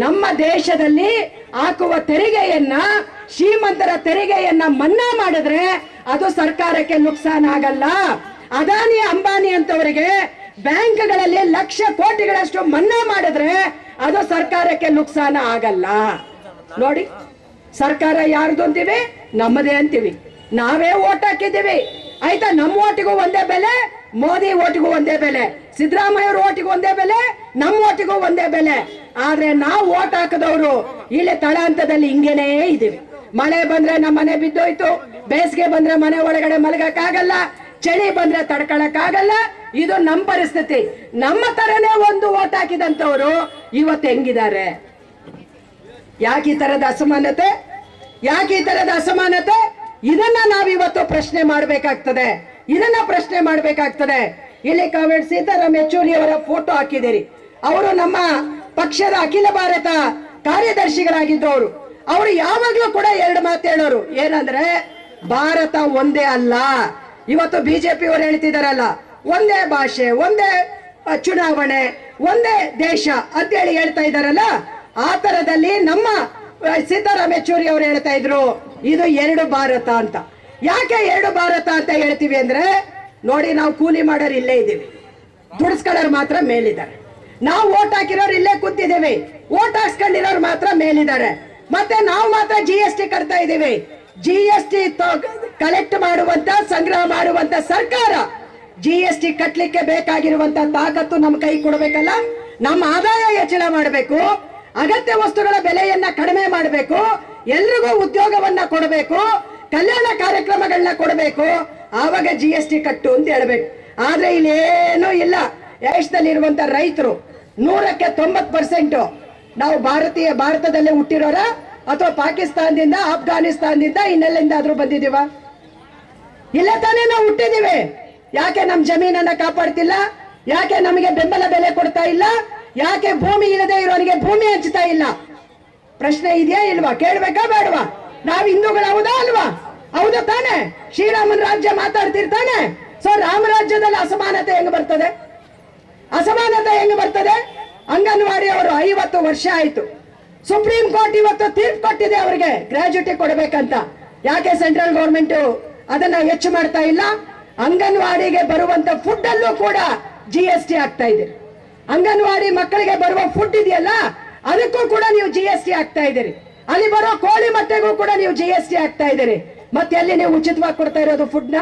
ನಮ್ಮ ದೇಶದಲ್ಲಿ ಹಾಕುವ ತೆರಿಗೆಯನ್ನ, ಶ್ರೀಮಂತರ ತೆರಿಗೆಯನ್ನ ಮನ್ನಾ ಮಾಡಿದ್ರೆ ಅದು ಸರ್ಕಾರಕ್ಕೆ ನುಕ್ಸಾನ ಆಗಲ್ಲ. ಅದಾನಿ, ಅಂಬಾನಿ ಅಂತವರಿಗೆ ಬ್ಯಾಂಕ್ಗಳಲ್ಲಿ ಲಕ್ಷ ಕೋಟಿಗಳಷ್ಟು ಮನ್ನಾ ಮಾಡಿದ್ರೆ ಅದು ಸರ್ಕಾರಕ್ಕೆ ನುಕ್ಸಾನ ಆಗಲ್ಲ. ನೋಡಿ, ಸರ್ಕಾರ ಯಾರ್ದು ಅಂತೀವಿ? ನಮ್ಮದೇ ಅಂತೀವಿ. ನಾವೇ ಓಟ್ ಹಾಕಿದ್ದೀವಿ, ಆಯ್ತಾ? ನಮ್ಮ ಓಟಿಗೂ ಒಂದೇ ಬೆಲೆ, ಮೋದಿ ಓಟಿಗೂ ಒಂದೇ ಬೆಲೆ, ಸಿದ್ದರಾಮಯ್ಯ ಅವ್ರ ಓಟಿಗೂ ಒಂದೇ ಬೆಲೆ, ನಮ್ಮ ಓಟಿಗೂ ಒಂದೇ ಬೆಲೆ. ಆದ್ರೆ ನಾವು ಓಟ್ ಹಾಕದವರು ಇಲ್ಲಿ ತಳಹಂತದಲ್ಲಿ ಹಿಂಗೇನೇ ಇದೀವಿ. ಮಳೆ ಬಂದ್ರೆ ನಮ್ಮ ಮನೆ ಬಿದ್ದೋಯ್ತು, ಬೇಸಿಗೆ ಬಂದ್ರೆ ಮನೆ ಒಳಗಡೆ ಮಲಗಕ್ಕಾಗಲ್ಲ, ಚಳಿ ಬಂದ್ರೆ ತಡ್ಕೊಳಕ್ಕಾಗಲ್ಲ. ಇದು ನಮ್ಮ ಪರಿಸ್ಥಿತಿ. ನಮ್ಮ ತರನೇ ಒಂದು ಓಟ್ ಹಾಕಿದಂತವ್ರು ಇವತ್ತು ಹೆಂಗಿದ್ದಾರೆ? ಯಾಕೆ ಈ ತರದ ಅಸಮಾನತೆ? ಇದನ್ನ ನಾವಿವತ್ತು ಪ್ರಶ್ನೆ ಮಾಡಬೇಕಾಗ್ತದೆ. ಇಲ್ಲಿ ಕಾಮೆಂಟ್ ಸೀತಾರಾಮ್ ಯೆಚೂರಿ ಅವರ ಫೋಟೋ ಹಾಕಿದಿರಿ. ಅವರು ನಮ್ಮ ಪಕ್ಷದ ಅಖಿಲ ಭಾರತ ಕಾರ್ಯದರ್ಶಿಗಳಾಗಿದ್ದವರು. ಅವರು ಯಾವಾಗ್ಲೂ ಕೂಡ 2 ಮಾತು ಹೇಳೋರು, ಏನಂದ್ರೆ ಭಾರತ ಒಂದೇ ಅಲ್ಲ. ಇವತ್ತು BJP ಅವರು ಹೇಳ್ತಿದಾರಲ್ಲ, ಒಂದೇ ಭಾಷೆ, ಒಂದೇ ಚುನಾವಣೆ, ಒಂದೇ ದೇಶ ಅಂತೇಳಿ ಹೇಳ್ತಾ ಇದಾರಲ್ಲ, ಆ ತರದಲ್ಲಿ ನಮ್ಮ ಸೀತಾರಾಮ್ ಯೆಚೂರಿ ಅವರು ಹೇಳ್ತಾ ಇದ್ರು ಇದು 2 ಭಾರತ ಅಂತ. ಯಾಕೆ 2 ಭಾರತ ಅಂತ ಹೇಳ್ತೀವಿ ಅಂದ್ರೆ, ನೋಡಿ, ನಾವು ಕೂಲಿ ಮಾಡೋರು ಇಲ್ಲೇ ಇದ್ದೀವಿ, ದುಡಿಸ್ಕೊಳ್ಳೋರು ಮಾತ್ರ ಮೇಲಿದ್ದಾರೆ. ನಾವು ಓಟ್ ಹಾಕಿರೋರು ಇಲ್ಲೇ ಕೂತಿದ್ದೀವಿ, ಓಟ್ ಹಾಕ್ಸ್ಕೊಂಡಿರೋರು ಮಾತ್ರ ಮೇಲಿದ್ದಾರೆ. ಮತ್ತೆ ನಾವು ಮಾತ್ರ GST ಕಟ್ತಾ ಇದ್ದೀವಿ. GST ಕಲೆಕ್ಟ್ ಮಾಡುವಂತ, ಸಂಗ್ರಹ ಮಾಡುವಂತ ಸರ್ಕಾರ GST ಕಟ್ಲಿಕ್ಕೆ ಬೇಕಾಗಿರುವಂತ ತಾಕತ್ತು ನಮ್ಮ ಕೈ ಕೊಡಬೇಕಲ್ಲ. ನಮ್ಮ ಆದಾಯ ಹೆಚ್ಚಳ ಮಾಡಬೇಕು, ಅಗತ್ಯ ವಸ್ತುಗಳ ಬೆಲೆಯನ್ನ ಕಡಿಮೆ ಮಾಡಬೇಕು, ಎಲ್ರಿಗೂ ಉದ್ಯೋಗವನ್ನ ಕೊಡಬೇಕು, ಕಲ್ಯಾಣ ಕಾರ್ಯಕ್ರಮಗಳನ್ನ ಕೊಡಬೇಕು, ಆವಾಗ GST ಕಟ್ಟು ಅಂತ ಹೇಳ್ಬೇಕು. ಆದ್ರೆ ಇಲ್ಲಿ ಏನೂ ಇಲ್ಲ. ದೇಶದಲ್ಲಿ ಇರುವಂತ ರೈತರು 100ಕ್ಕೆ 90% ನಾವು ಭಾರತದಲ್ಲೇ ಹುಟ್ಟಿರೋರ ಅಥವಾ ಪಾಕಿಸ್ತಾನದಿಂದ, ಅಫ್ಘಾನಿಸ್ತಾನದಿಂದ, ಇನ್ನೆಲ್ಲಿಂದಾದ್ರೂ ಬಂದಿದೀವ? ಇಲ್ಲ ತಾನೇ ನಾವು ಹುಟ್ಟಿದೀವಿ. ಯಾಕೆ ನಮ್ಮ ಜಮೀನನ್ನ ಕಾಪಾಡ್ತಿಲ್ಲ? ಯಾಕೆ ನಮಗೆ ಬೆಂಬಲ ಬೆಲೆ ಕೊಡ್ತಾ ಇಲ್ಲ? ಯಾಕೆ ಭೂಮಿ ಇಲ್ಲದೆ ಇರೋರಿಗೆ ಭೂಮಿ ಹಂಚ್ತಾ ಇಲ್ಲ? ಪ್ರಶ್ನೆ ಇದೆಯಾ ಇಲ್ವಾ? ಕೇಳ್ಬೇಕಾ ಬೇಡವಾ? ನಾವು ಹಿಂದೂಗಳು ಹೌದಾ ಅಲ್ವಾ? ಹೌದಾ ತಾನೆ? ಶ್ರೀರಾಮನ ರಾಜ್ಯ ಮಾತಾಡ್ತಿರ್ತಾನೆ. ಸೊ ರಾಮರಾಜ್ಯದಲ್ಲಿ ಅಸಮಾನತೆ ಹೆಂಗ್ ಬರ್ತದೆ? ಅಸಮಾನತೆ ಹೆಂಗ್ ಬರ್ತದೆ? ಅಂಗನವಾಡಿ ಅವರು 50 ವರ್ಷ ಆಯ್ತು. ಸುಪ್ರೀಂ ಕೋರ್ಟ್ ಇವತ್ತು ತೀರ್ಪು ಕೊಟ್ಟಿದೆ ಅವರಿಗೆ ಗ್ರಾಜ್ಯುಟಿ ಕೊಡಬೇಕಂತ. ಯಾಕೆ ಸೆಂಟ್ರಲ್ ಗೌರ್ಮೆಂಟ್ ಅದನ್ನ ಹೆಚ್ಚು ಮಾಡ್ತಾ ಇಲ್ಲ? ಅಂಗನವಾಡಿಗೆ ಬರುವಂತ ಫುಡ್ ಅಲ್ಲೂ ಕೂಡ GST ಆಗ್ತಾ ಇದೆ. ಅಂಗನವಾಡಿ ಮಕ್ಕಳಿಗೆ ಬರುವ ಫುಡ್ ಇದೆಯಲ್ಲ, ಅದಕ್ಕೂ ಕೂಡ ನೀವು GST ಆಗ್ತಾ ಇದ್ದೀರಿ. ಅಲ್ಲಿ ಬರೋ ಕೋಳಿ ಮೊಟ್ಟೆಗೂ ಕೂಡ ನೀವು GST ಆಗ್ತಾ ಇದ್ದೀರಿ. ಮತ್ತೆ ಎಲ್ಲಿ ನೀವು ಉಚಿತವಾಗಿ ಕೊಡ್ತಾ ಇರೋದು ಫುಡ್ ನ?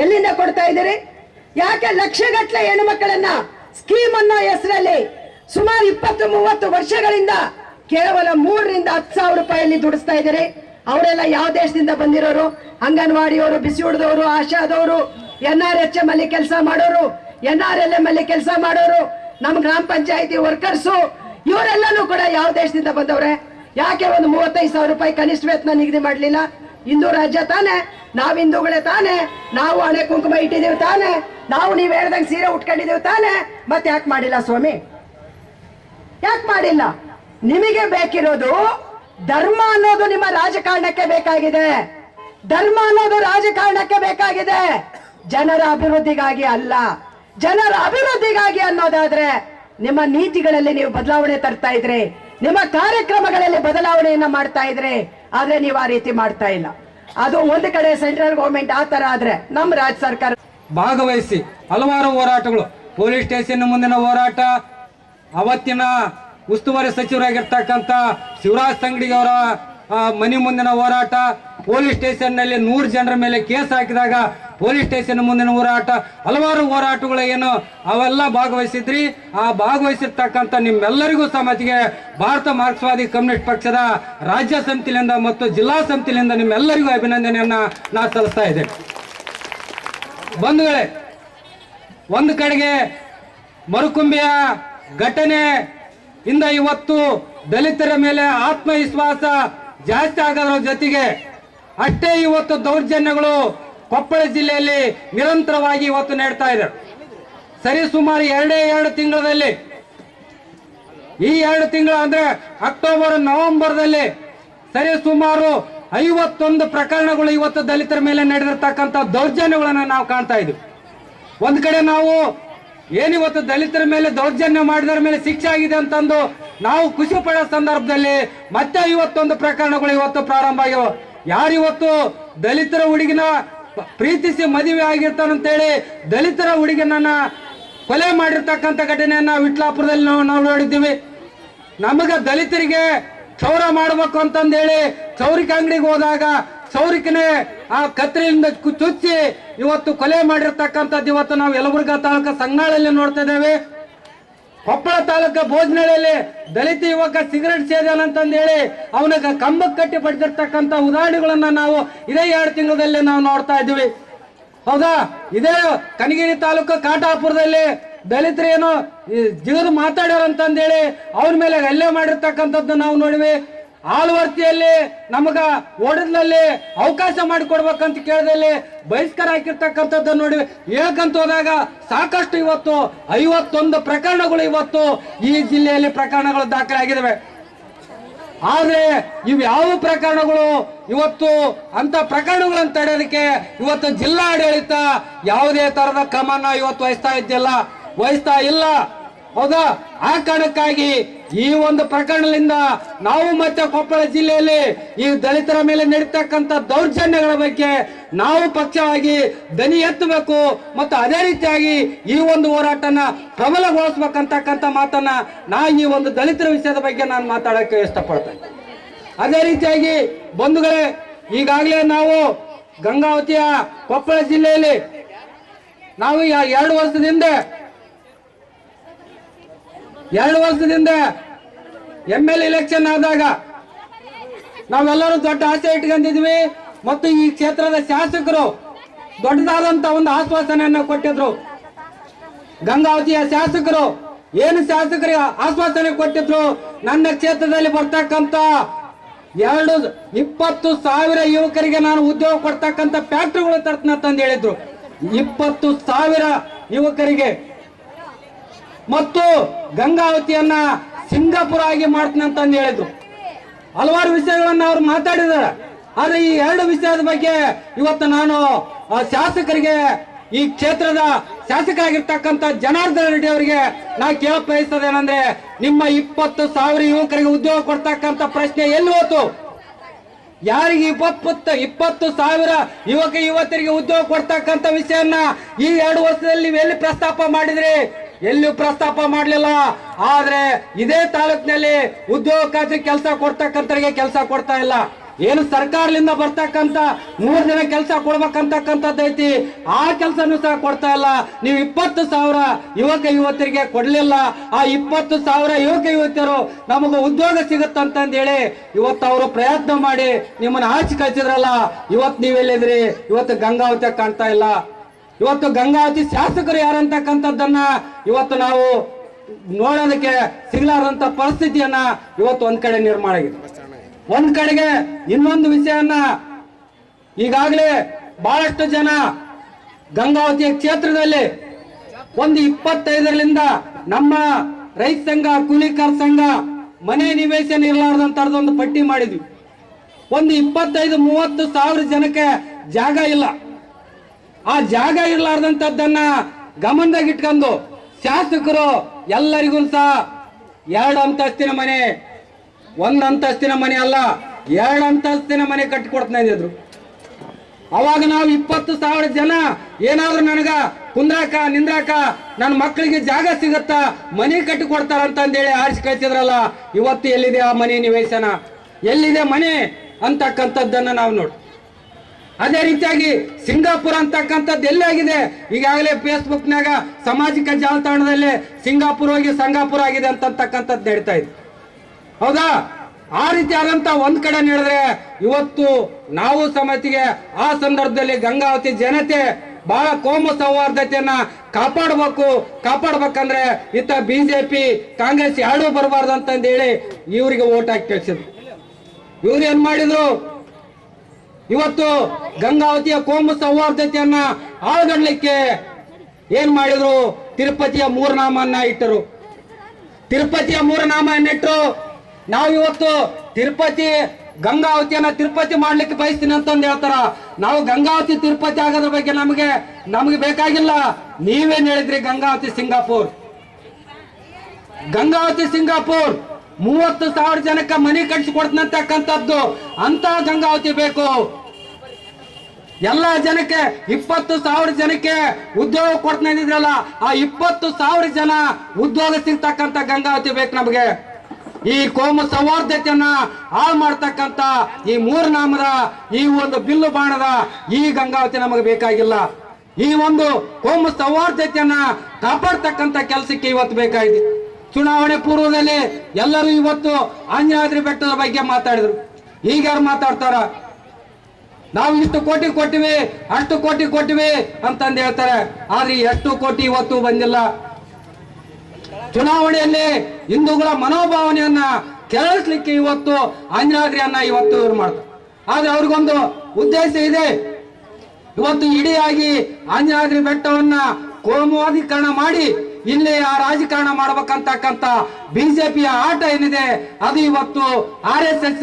ಎಲ್ಲಿಂದ ಕೊಡ್ತಾ ಇದ್ದೀರಿ? ಯಾಕೆ ಲಕ್ಷಗಟ್ಟಲೆ ಹೆಣ್ಣು ಮಕ್ಕಳನ್ನ ಸ್ಕೀಮ್ ಅನ್ನೋ ಹೆಸರಲ್ಲಿ ಸುಮಾರು 20-30 ವರ್ಷಗಳಿಂದ ಕೇವಲ 3ರಿಂದ 10 ಸಾವಿರ ರೂಪಾಯಿಯಲ್ಲಿ ದುಡಿಸ್ತಾ ಇದ್ದೀರಿ? ಅವರೆಲ್ಲ ಯಾವ ದೇಶದಿಂದ ಬಂದಿರೋರು? ಅಂಗನವಾಡಿಯವರು, ಬಿಸಿ ಹುಡ್ದವರು, ಆಶಾದವರು, NRHM ಅಲ್ಲಿ ಕೆಲಸ ಮಾಡೋರು, NRLM ಅಲ್ಲಿ ಕೆಲಸ ಮಾಡೋರು, ನಮ್ಮ ಗ್ರಾಮ ಪಂಚಾಯತಿ ವರ್ಕರ್ಸು, ಇವರೆಲ್ಲನೂ ಕೂಡ ಯಾವ ದೇಶದಿಂದ ಬಂದವ್ರೆ? ಯಾಕೆ ಒಂದು 35 ಸಾವಿರ ರೂಪಾಯಿ ಕನಿಷ್ಠ ವೇತನ ನಿಗದಿ ಮಾಡಲಿಲ್ಲ? ಹಿಂದೂ ರಾಜ್ಯ ತಾನೆ, ನಾವ್ ಹಿಂದೂಗಳೇ ತಾನೆ, ನಾವು ಹಣೆ ಕುಂಕುಮ ಇಟ್ಟಿದೀವಿ ತಾನೆ, ನಾವು ನೀವ್ ಹೇಳ್ದಂಗೆ ಸೀರೆ ಉಟ್ಕೊಂಡಿದೀವಿ ತಾನೆ. ಮತ್ತೆ ಯಾಕೆ ಮಾಡಿಲ್ಲ ಸ್ವಾಮಿ? ಯಾಕೆ ಮಾಡಿಲ್ಲ? ನಿಮಗೆ ಬೇಕಿರೋದು ಧರ್ಮ ಅನ್ನೋದು ನಿಮ್ಮ ರಾಜಕಾರಣಕ್ಕೆ ಬೇಕಾಗಿದೆ. ಧರ್ಮ ಅನ್ನೋದು ರಾಜಕಾರಣಕ್ಕೆ ಬೇಕಾಗಿದೆ, ಜನರ ಅಭಿವೃದ್ಧಿಗಾಗಿ ಅಲ್ಲ. ಜನರ ಅಭಿವೃದ್ಧಿಗಾಗಿ ಅನ್ನೋದಾದ್ರೆ ನಿಮ್ಮ ನೀತಿಗಳಲ್ಲಿ ನೀವು ಬದಲಾವಣೆ ತರ್ತಾ ಇದ್ರಿ, ನಿಮ್ಮ ಕಾರ್ಯಕ್ರಮಗಳಲ್ಲಿ ಬದಲಾವಣೆಯನ್ನ ಮಾಡ್ತಾ ಇದ್ರಿ. ಆದ್ರೆ ನೀವು ಆ ರೀತಿ ಮಾಡ್ತಾ ಇಲ್ಲ. ಅದು ಒಂದು ಕಡೆ ಸೆಂಟ್ರಲ್ ಗೌರ್ಮೆಂಟ್ ಆ ತರ ಆದ್ರೆ ನಮ್ಮ ರಾಜ್ಯ ಸರ್ಕಾರ ಭಾಗವಹಿಸಿ ಹಲವಾರು ಹೋರಾಟಗಳು, ಪೊಲೀಸ್ ಸ್ಟೇಷನ್ ಮುಂದಿನ ಹೋರಾಟ, ಅವತ್ತಿನ ಉಸ್ತುವಾರಿ ಸಚಿವರಾಗಿರ್ತಕ್ಕಂಥ ಶಿವರಾಜ್ ತಂಗಡಿ ಅವರ ಮನೆ ಮುಂದಿನ ಹೋರಾಟ, ಪೊಲೀಸ್ ಸ್ಟೇಷನ್ ನಲ್ಲಿ 100 ಜನರ ಮೇಲೆ ಕೇಸ್ ಹಾಕಿದಾಗ ಪೊಲೀಸ್ ಸ್ಟೇಷನ್ ಮುಂದಿನ ಹೋರಾಟ, ಹಲವಾರು ಹೋರಾಟಗಳು ಏನು ಅವೆಲ್ಲ ಭಾಗವಹಿಸಿದ್ರಿ. ಆ ಭಾಗವಹಿಸಿರ್ತಕ್ಕಂಥ ನಿಮ್ಮೆಲ್ಲರಿಗೂ ಸಮಾಜಕ್ಕೆ ಭಾರತ ಮಾರ್ಕ್ಸ್ವಾದಿ ಕಮ್ಯುನಿಸ್ಟ್ ಪಕ್ಷದ ರಾಜ್ಯ ಸಮಿತಿಯಿಂದ ಮತ್ತು ಜಿಲ್ಲಾ ಸಮಿತಿಯಿಂದ ನಿಮ್ಮೆಲ್ಲರಿಗೂ ಅಭಿನಂದನೆಯನ್ನ ನಾ ಸಲ್ಲಿಸ್ತಾ ಇದ್ದೇನೆ. ಬಂಧುಗಳೇ, ಒಂದು ಕಡೆಗೆ ಮರುಕುಂಬಿಯ ಘಟನೆ ಇಂದ ಇವತ್ತು ದಲಿತರ ಮೇಲೆ ಆತ್ಮವಿಶ್ವಾಸ ಜಾಸ್ತಿ ಆಗೋದ್ರ ಜೊತೆಗೆ ಅಷ್ಟೇ ಇವತ್ತು ದೌರ್ಜನ್ಯಗಳು ಕೊಪ್ಪಳ ಜಿಲ್ಲೆಯಲ್ಲಿ ನಿರಂತರವಾಗಿ ಇವತ್ತು ನಡೀತಾ ಇದೆ. ಸರಿ ಸುಮಾರು 2 ತಿಂಗಳಲ್ಲಿ, ಈ 2 ತಿಂಗಳು ಅಂದ್ರೆ ಅಕ್ಟೋಬರ್ ನವೆಂಬರ್ದಲ್ಲಿ ಸರಿ ಸುಮಾರು 51 ಪ್ರಕರಣಗಳು ಇವತ್ತು ದಲಿತರ ಮೇಲೆ ನಡೆದಿರ್ತಕ್ಕಂಥ ದೌರ್ಜನ್ಯಗಳನ್ನ ನಾವು ಕಾಣ್ತಾ ಇದ್ವಿ. ಒಂದ್ ಕಡೆ ನಾವು ಏನಿವತ್ತು ದಲಿತರ ಮೇಲೆ ದೌರ್ಜನ್ಯ ಮಾಡಿದರ ಮೇಲೆ ಶಿಕ್ಷೆ ಆಗಿದೆ ಅಂತಂದು ನಾವು ಖುಷಿ ಪಡೋ ಸಂದರ್ಭದಲ್ಲಿ ಮತ್ತೆ 51 ಪ್ರಕರಣಗಳು ಇವತ್ತು ಪ್ರಾರಂಭ ಆಗಿವೆ. ಯಾರಿವತ್ತು ದಲಿತರ ಹುಡುಗಿನ ಪ್ರೀತಿಸಿ ಮದುವೆ ಆಗಿರ್ತಾನಂತೇಳಿ ದಲಿತರ ಹುಡುಗಿನನ್ನ ಕೊಲೆ ಮಾಡಿರ್ತಕ್ಕಂಥ ಘಟನೆಯನ್ನ ವಿಟ್ಲಾಪುರದಲ್ಲಿ ನಾವು ನೋಡಿದ್ದೀವಿ. ನಮಗ ದಲಿತರಿಗೆ ಕ್ಷೌರ ಮಾಡಬೇಕು ಅಂತಂದೇಳಿ ಕ್ಷೌರಿಕ ಅಂಗಡಿಗೆ ಹೋದಾಗ ಕ್ಷೌರಿಕನೇ ಆ ಕತ್ರಿಯಿಂದ ಚುಚ್ಚಿ ಇವತ್ತು ಕೊಲೆ ಮಾಡಿರ್ತಕ್ಕಂಥದ್ದು ಇವತ್ತು ನಾವು ಯಲಬುರ್ಗಾ ತಾಲೂಕು ಸಂಗನಾಳಲ್ಲಿ ನೋಡ್ತಾ ಇದ್ದೇವೆ. ಕೊಪ್ಪಳ ತಾಲೂಕು ಭೋಜನಹಳ್ಳಿಯಲ್ಲಿ ದಲಿತ ಯುವಕ ಸಿಗರೆಟ್ ಸೇದನಂತಂದೇಳಿ ಅವನಿಗೆ ಕಂಬಕ್ಕೆ ಕಟ್ಟಿ ಪಡೆದಿರ್ತಕ್ಕಂಥ ಉದಾಹರಣೆಗಳನ್ನ ನಾವು ಇದೇ 2 ತಿಂಗಳಲ್ಲಿ ನಾವು ನೋಡ್ತಾ ಇದ್ದೀವಿ. ಹೌದಾ? ಇದೇ ಕನಗಿರಿ ತಾಲೂಕು ಕಾಟಾಪುರದಲ್ಲಿ ದಲಿತರೇನು ಜಿಗಿದು ಮಾತಾಡ್ಯಾರಂತಂದೇಳಿ ಅವ್ರ ಮೇಲೆ ಹಲ್ಲೆ ಮಾಡಿರ್ತಕ್ಕಂಥದ್ದು ನಾವು ನೋಡಿವಿ. ಆಳ್ವರ್ತಿಯಲ್ಲಿ ನಮಗ ಓಡದಲ್ಲಿ ಅವಕಾಶ ಮಾಡಿಕೊಡ್ಬೇಕಂತ ಕೇಳಿದಲ್ಲಿ ಬಹಿಷ್ಕಾರ ಹಾಕಿರ್ತಕ್ಕಂಥದ್ದು ನೋಡಿವಿ. ಹೇಳ್ಕಂತ ಹೋದಾಗ ಸಾಕಷ್ಟು ಇವತ್ತು 51 ಪ್ರಕರಣಗಳು ಇವತ್ತು ಈ ಜಿಲ್ಲೆಯಲ್ಲಿ ಪ್ರಕರಣಗಳು ದಾಖಲೆ ಆಗಿದ್ದಾವೆ. ಆದ್ರೆ ಇವು ಯಾವ ಪ್ರಕರಣಗಳು ಇವತ್ತು ಅಂತ ಪ್ರಕರಣಗಳನ್ನು ತಡೆಯೋದಕ್ಕೆ ಇವತ್ತು ಜಿಲ್ಲಾ ಆಡಳಿತ ಯಾವುದೇ ತರದ ಕ್ರಮನ ಇವತ್ತು ವಹಿಸ್ತಾ ಇಲ್ಲ. ಹೌದಾ? ಆ ಕಾರಣಕ್ಕಾಗಿ ಈ ಒಂದು ಪ್ರಕರಣದಿಂದ ನಾವು ಮತ್ತೆ ಕೊಪ್ಪಳ ಜಿಲ್ಲೆಯಲ್ಲಿ ಈ ದಲಿತರ ಮೇಲೆ ನಡೀತಕ್ಕಂಥ ದೌರ್ಜನ್ಯಗಳ ಬಗ್ಗೆ ನಾವು ಪಕ್ಷವಾಗಿ ದನಿ ಎತ್ತಬೇಕು ಮತ್ತು ಅದೇ ರೀತಿಯಾಗಿ ಈ ಒಂದು ಹೋರಾಟನ ಪ್ರಬಲಗೊಳಿಸಬೇಕಂತಕ್ಕಂಥ ಮಾತನ್ನ ಈ ಒಂದು ದಲಿತರ ವಿಷಯದ ಬಗ್ಗೆ ನಾನು ಮಾತಾಡಕ್ಕೆ ಇಷ್ಟಪಡ್ತೇನೆ. ಅದೇ ರೀತಿಯಾಗಿ ಬಂಧುಗಳೇ, ಈಗಾಗಲೇ ನಾವು ಗಂಗಾವತಿಯ ಕೊಪ್ಪಳ ಜಿಲ್ಲೆಯಲ್ಲಿ ನಾವು 2 ವರ್ಷದಿಂದ ML ಎಲೆಕ್ಷನ್ ಆದಾಗ ನಾವೆಲ್ಲರೂ ದೊಡ್ಡ ಆಸೆ ಇಟ್ಕೊಂಡಿದ್ವಿ ಮತ್ತು ಈ ಕ್ಷೇತ್ರದ ಶಾಸಕರು ದೊಡ್ಡದಾದಂತ ಒಂದು ಆಶ್ವಾಸನೆಯನ್ನು ಕೊಟ್ಟಿದ್ರು. ಗಂಗಾವತಿಯ ಶಾಸಕರು ಏನು ಶಾಸಕರಿಗೆ ಆಶ್ವಾಸನೆ ಕೊಟ್ಟಿದ್ರು, ನನ್ನ ಕ್ಷೇತ್ರದಲ್ಲಿ ಬರ್ತಕ್ಕಂತ 20,000 ಯುವಕರಿಗೆ ನಾನು ಉದ್ಯೋಗ ಕೊಡ್ತಕ್ಕಂತ ಫ್ಯಾಕ್ಟ್ರಿಗಳು ತರ್ತೀನಿ ಅಂತಂದು ಹೇಳಿದ್ರು. 20,000 ಯುವಕರಿಗೆ. ಮತ್ತು ಗಂಗಾವತಿಯನ್ನ ಸಿಂಗಾಪುರ ಆಗಿ ಮಾಡ್ತೀನಿ ಅಂತಂದು ಹೇಳಿದ್ರು. ಹಲವಾರು ವಿಷಯಗಳನ್ನ ಅವ್ರು ಮಾತಾಡಿದ್ದಾರೆ. ಆದ್ರೆ ಈ 2 ವಿಷಯದ ಬಗ್ಗೆ ಇವತ್ತು ನಾನು ಶಾಸಕರಿಗೆ, ಈ ಕ್ಷೇತ್ರದ ಶಾಸಕರಾಗಿರ್ತಕ್ಕಂಥ ಜನಾರ್ದನ ರೆಡ್ಡಿ ಅವರಿಗೆ ನಾ ಕೇಳ ಬಯಸ್ತದೇನಂದ್ರೆ, ನಿಮ್ಮ 20,000 ಯುವಕರಿಗೆ ಉದ್ಯೋಗ ಕೊಡ್ತಕ್ಕಂಥ ಪ್ರಶ್ನೆ ಎಲ್ಲಿ ಹೋತು? ಯಾರಿಗೆ 20,000 ಯುವಕ ಯುವತಿಯರಿಗೆ ಉದ್ಯೋಗ ಕೊಡ್ತಕ್ಕಂಥ ವಿಷಯನ್ನ ಈ 2 ವರ್ಷದಲ್ಲಿ ನೀವು ಎಲ್ಲಿ ಪ್ರಸ್ತಾಪ ಮಾಡಿದ್ರಿ? ಎಲ್ಲೂ ಪ್ರಸ್ತಾಪ ಮಾಡಲಿಲ್ಲ. ಆದ್ರೆ ಇದೇ ತಾಲೂಕಿನಲ್ಲಿ ಉದ್ಯೋಗ ಖಾತ್ರಿ ಕೆಲಸ ಕೊಡ್ತಕ್ಕಂಥವ್ರಿಗೆ ಕೆಲಸ ಕೊಡ್ತಾ ಇಲ್ಲ. ಏನು ಸರ್ಕಾರದಿಂದ ಬರ್ತಕ್ಕಂಥ 3 ಜನ ಕೆಲಸ ಕೊಡ್ಬೇಕಂತಕ್ಕಂಥದ್ದೈತಿ, ಆ ಕೆಲಸನೂ ಸಹ ಕೊಡ್ತಾ ಇಲ್ಲ. ನೀವು 20,000 ಯುವಕ ಯುವತಿಯರಿಗೆ ಕೊಡ್ಲಿಲ್ಲ. ಆ 20,000 ಯುವಕ ಯುವತಿಯರು ನಮಗೆ ಉದ್ಯೋಗ ಸಿಗುತ್ತಂತಂದು ಹೇಳಿ ಇವತ್ತು ಅವರು ಪ್ರಯತ್ನ ಮಾಡಿ ನಿಮ್ಮನ್ನ ಆಚೆ ಕಳಿಸಿದ್ರಲ್ಲ. ಇವತ್ತು ನೀವೆಲ್ಲಿದ್ರಿ? ಇವತ್ತು ಗಂಗಾವತಿ ಕಾಣ್ತಾ ಇಲ್ಲ. ಇವತ್ತು ಗಂಗಾವತಿ ಶಾಸಕರು ಯಾರಂತಕ್ಕಂಥದ್ದನ್ನ ಇವತ್ತು ನಾವು ನೋಡೋದಕ್ಕೆ ಸಿಗಲಾರದಂತ ಪರಿಸ್ಥಿತಿಯನ್ನ ಇವತ್ತು ಒಂದ್ ಕಡೆ ನಿರ್ಮಾಣ ಆಗಿದೆ. ಒಂದ್ ಕಡೆಗೆ ಇನ್ನೊಂದು ವಿಷಯನ್ನ ಈಗಾಗಲೇ ಬಹಳಷ್ಟು ಜನ ಗಂಗಾವತಿಯ ಕ್ಷೇತ್ರದಲ್ಲಿ ಒಂದು 25ರಿಂದ ನಮ್ಮ ರೈತ ಸಂಘ, ಕೂಲಿಕಾರ ಸಂಘ ಮನೆ ನಿವೇಶನ ಇರಲಾರ್ದಂತರದೊಂದು ಪಟ್ಟಿ ಮಾಡಿದ್ವಿ. ಒಂದು 25-30 ಸಾವಿರ ಜನಕ್ಕೆ ಜಾಗ ಇಲ್ಲ. ಆ ಜಾಗ ಇರಲಾರ್ದಂತದ್ದನ್ನ ಗಮನದಾಗಿಟ್ಕೊಂಡು ಶಾಸಕರು ಎಲ್ಲರಿಗೂ ಸಹ 2 ಅಂತಸ್ತಿನ ಮನೆ, 1 ಅಂತಸ್ತಿನ ಮನೆ ಅಲ್ಲ, 2 ಅಂತಸ್ತಿನ ಮನೆ ಕಟ್ಟಿಕೊಡ್ತಾ ಇದ್ರು. ಅವಾಗ ನಾವು 20,000 ಜನ ಏನಾದ್ರು ನನಗ ಕುಂದ್ರಾಕ ನಿಂದ್ರಾಕ ನನ್ನ ಮಕ್ಕಳಿಗೆ ಜಾಗ ಸಿಗುತ್ತಾ, ಮನೆ ಕಟ್ಟಿಕೊಡ್ತಾರ ಅಂತಂದೇಳಿ ಆರಿಸಿ ಕಳಿಸಿದ್ರಲ್ಲ. ಇವತ್ತು ಎಲ್ಲಿದೆ ಆ ಮನೆ ನಿವೇಶನ? ಎಲ್ಲಿದೆ ಮನೆ ಅಂತಕ್ಕಂಥದ್ದನ್ನ ನಾವು ನೋಡಿ. ಅದೇ ರೀತಿಯಾಗಿ ಸಿಂಗಾಪುರ ಅಂತಕ್ಕಂಥದ್ದು ಎಲ್ಲಾಗಿದೆ? ಈಗಾಗಲೇ ಫೇಸ್ಬುಕ್ನಾಗ ಸಾಮಾಜಿಕ ಜಾಲತಾಣದಲ್ಲಿ ಸಿಂಗಾಪುರ ಹೋಗಿ ಸಂಗಾಪುರ ಆಗಿದೆ ಅಂತಕ್ಕಂಥದ್ದು ನಡೀತಾ ಇದೆ. ಹೌದಾ? ಆ ರೀತಿ ಆದಂತ ಒಂದ್ ಕಡೆ ನಡೆದ್ರೆ ಇವತ್ತು ನಾವು ಸಮಿತಿಗೆ ಆ ಸಂದರ್ಭದಲ್ಲಿ ಗಂಗಾವತಿ ಜನತೆ ಬಹಳ ಕೋಮು ಸೌಹಾರ್ದತೆಯನ್ನ ಕಾಪಾಡಬೇಕಂದ್ರೆ ಇತ್ತ ಬಿಜೆಪಿ ಕಾಂಗ್ರೆಸ್ ಎರಡೂ ಬರಬಾರ್ದು ಅಂತಂದು ಹೇಳಿ ಇವರಿಗೆ ಓಟ್ ಹಾಕಿ ಕಳಿಸಿದ್ರು. ಇವ್ರು ಏನ್ ಮಾಡಿದ್ರು? ಇವತ್ತು ಗಂಗಾವತಿಯ ಕೋಮು ಸೌಹಾರ್ದತೆಯನ್ನ ಹಾಳುಗಡ್ಲಿಕ್ಕೆ ಏನ್ ಮಾಡಿದ್ರು? ತಿರುಪತಿಯ 3 ನಾಮನ್ನ ಇಟ್ಟರು. ತಿರುಪತಿಯ 3 ನಾಮನ್ನ ಇಟ್ಟರು. ನಾವಿವತ್ತು ಗಂಗಾವತಿಯನ್ನ ತಿರುಪತಿ ಮಾಡ್ಲಿಕ್ಕೆ ಬಯಸ್ತೀನಿ ಅಂತಂದು ಹೇಳ್ತಾರ. ನಾವು ಗಂಗಾವತಿ ತಿರುಪತಿ ಆಗೋದ್ರ ಬಗ್ಗೆ ನಮಗೆ ಬೇಕಾಗಿಲ್ಲ. ನೀವೇನ್ ಹೇಳಿದ್ರಿ? ಗಂಗಾವತಿ ಸಿಂಗಾಪುರ್ 30,000 ಜನಕ್ಕೆ ಮನೆ ಕಟ್ಟಿಸಿಕೊಡ್ತಕ್ಕಂಥದ್ದು ಅಂತ ಗಂಗಾವತಿ ಬೇಕು. ಎಲ್ಲ ಜನಕ್ಕೆ 20,000 ಜನಕ್ಕೆ ಉದ್ಯೋಗ ಕೊಡ್ತಾ ಇದ್ರಲ್ಲ, ಆ 20,000 ಜನ ಉದ್ಯೋಗ ಸಿಗ್ತಕ್ಕಂಥ ಗಂಗಾವತಿ ಬೇಕು ನಮಗೆ. ಈ ಕೋಮು ಸೌಹಾರ್ದತೆಯನ್ನ ಹಾಳು ಮಾಡ್ತಕ್ಕಂಥ ಈ 3 ನಾಮದ ಈ ಒಂದು ಬಿಲ್ಲು ಬಾಣದ ಈ ಗಂಗಾವತಿ ನಮಗೆ ಬೇಕಾಗಿಲ್ಲ. ಈ ಒಂದು ಕೋಮು ಸೌಹಾರ್ದತೆಯನ್ನ ಕಾಪಾಡ್ತಕ್ಕಂಥ ಕೆಲಸಕ್ಕೆ ಇವತ್ತು ಬೇಕಾಗಿದೆ. ಚುನಾವಣೆ ಪೂರ್ವದಲ್ಲಿ ಎಲ್ಲರೂ ಇವತ್ತು ಆಂಜನಾದ್ರಿ ಬೆಟ್ಟದ ಬಗ್ಗೆ ಮಾತಾಡಿದ್ರು. ಈಗ ಯಾರು ಮಾತಾಡ್ತಾರ? ನಾವು ಇಷ್ಟು ಕೋಟಿ ಕೊಟ್ಟಿವಿ, ಅಷ್ಟು ಕೋಟಿ ಕೊಟ್ಟಿವಿ ಅಂತಂದು ಹೇಳ್ತಾರೆ. ಆದ್ರೆ ಎಷ್ಟು ಕೋಟಿ ಇವತ್ತು ಬಂದಿಲ್ಲ. ಚುನಾವಣೆಯಲ್ಲಿ ಹಿಂದೂಗಳ ಮನೋಭಾವನೆಯನ್ನ ಕೆರಳಿಸ್ಲಿಕ್ಕೆ ಇವತ್ತು ಆಂಜನಾದ್ರಿಯನ್ನ ಇವತ್ತು ಇವ್ರು ಮಾಡ್ತಾರೆ. ಆದ್ರೆ ಅವ್ರಿಗೊಂದು ಉದ್ದೇಶ ಇದೆ. ಇವತ್ತು ಇಡಿಯಾಗಿ ಆಂಜನಾದ್ರಿ ಬೆಟ್ಟವನ್ನ ಕೋಮುವಾದೀಕರಣ ಮಾಡಿ ಇಲ್ಲಿ ಆ ರಾಜಕಾರಣ ಮಾಡ್ಬೇಕಂತಕ್ಕಂತ ಬಿಜೆಪಿಯ ಆಟ ಏನಿದೆ ಅದು ಇವತ್ತು RSS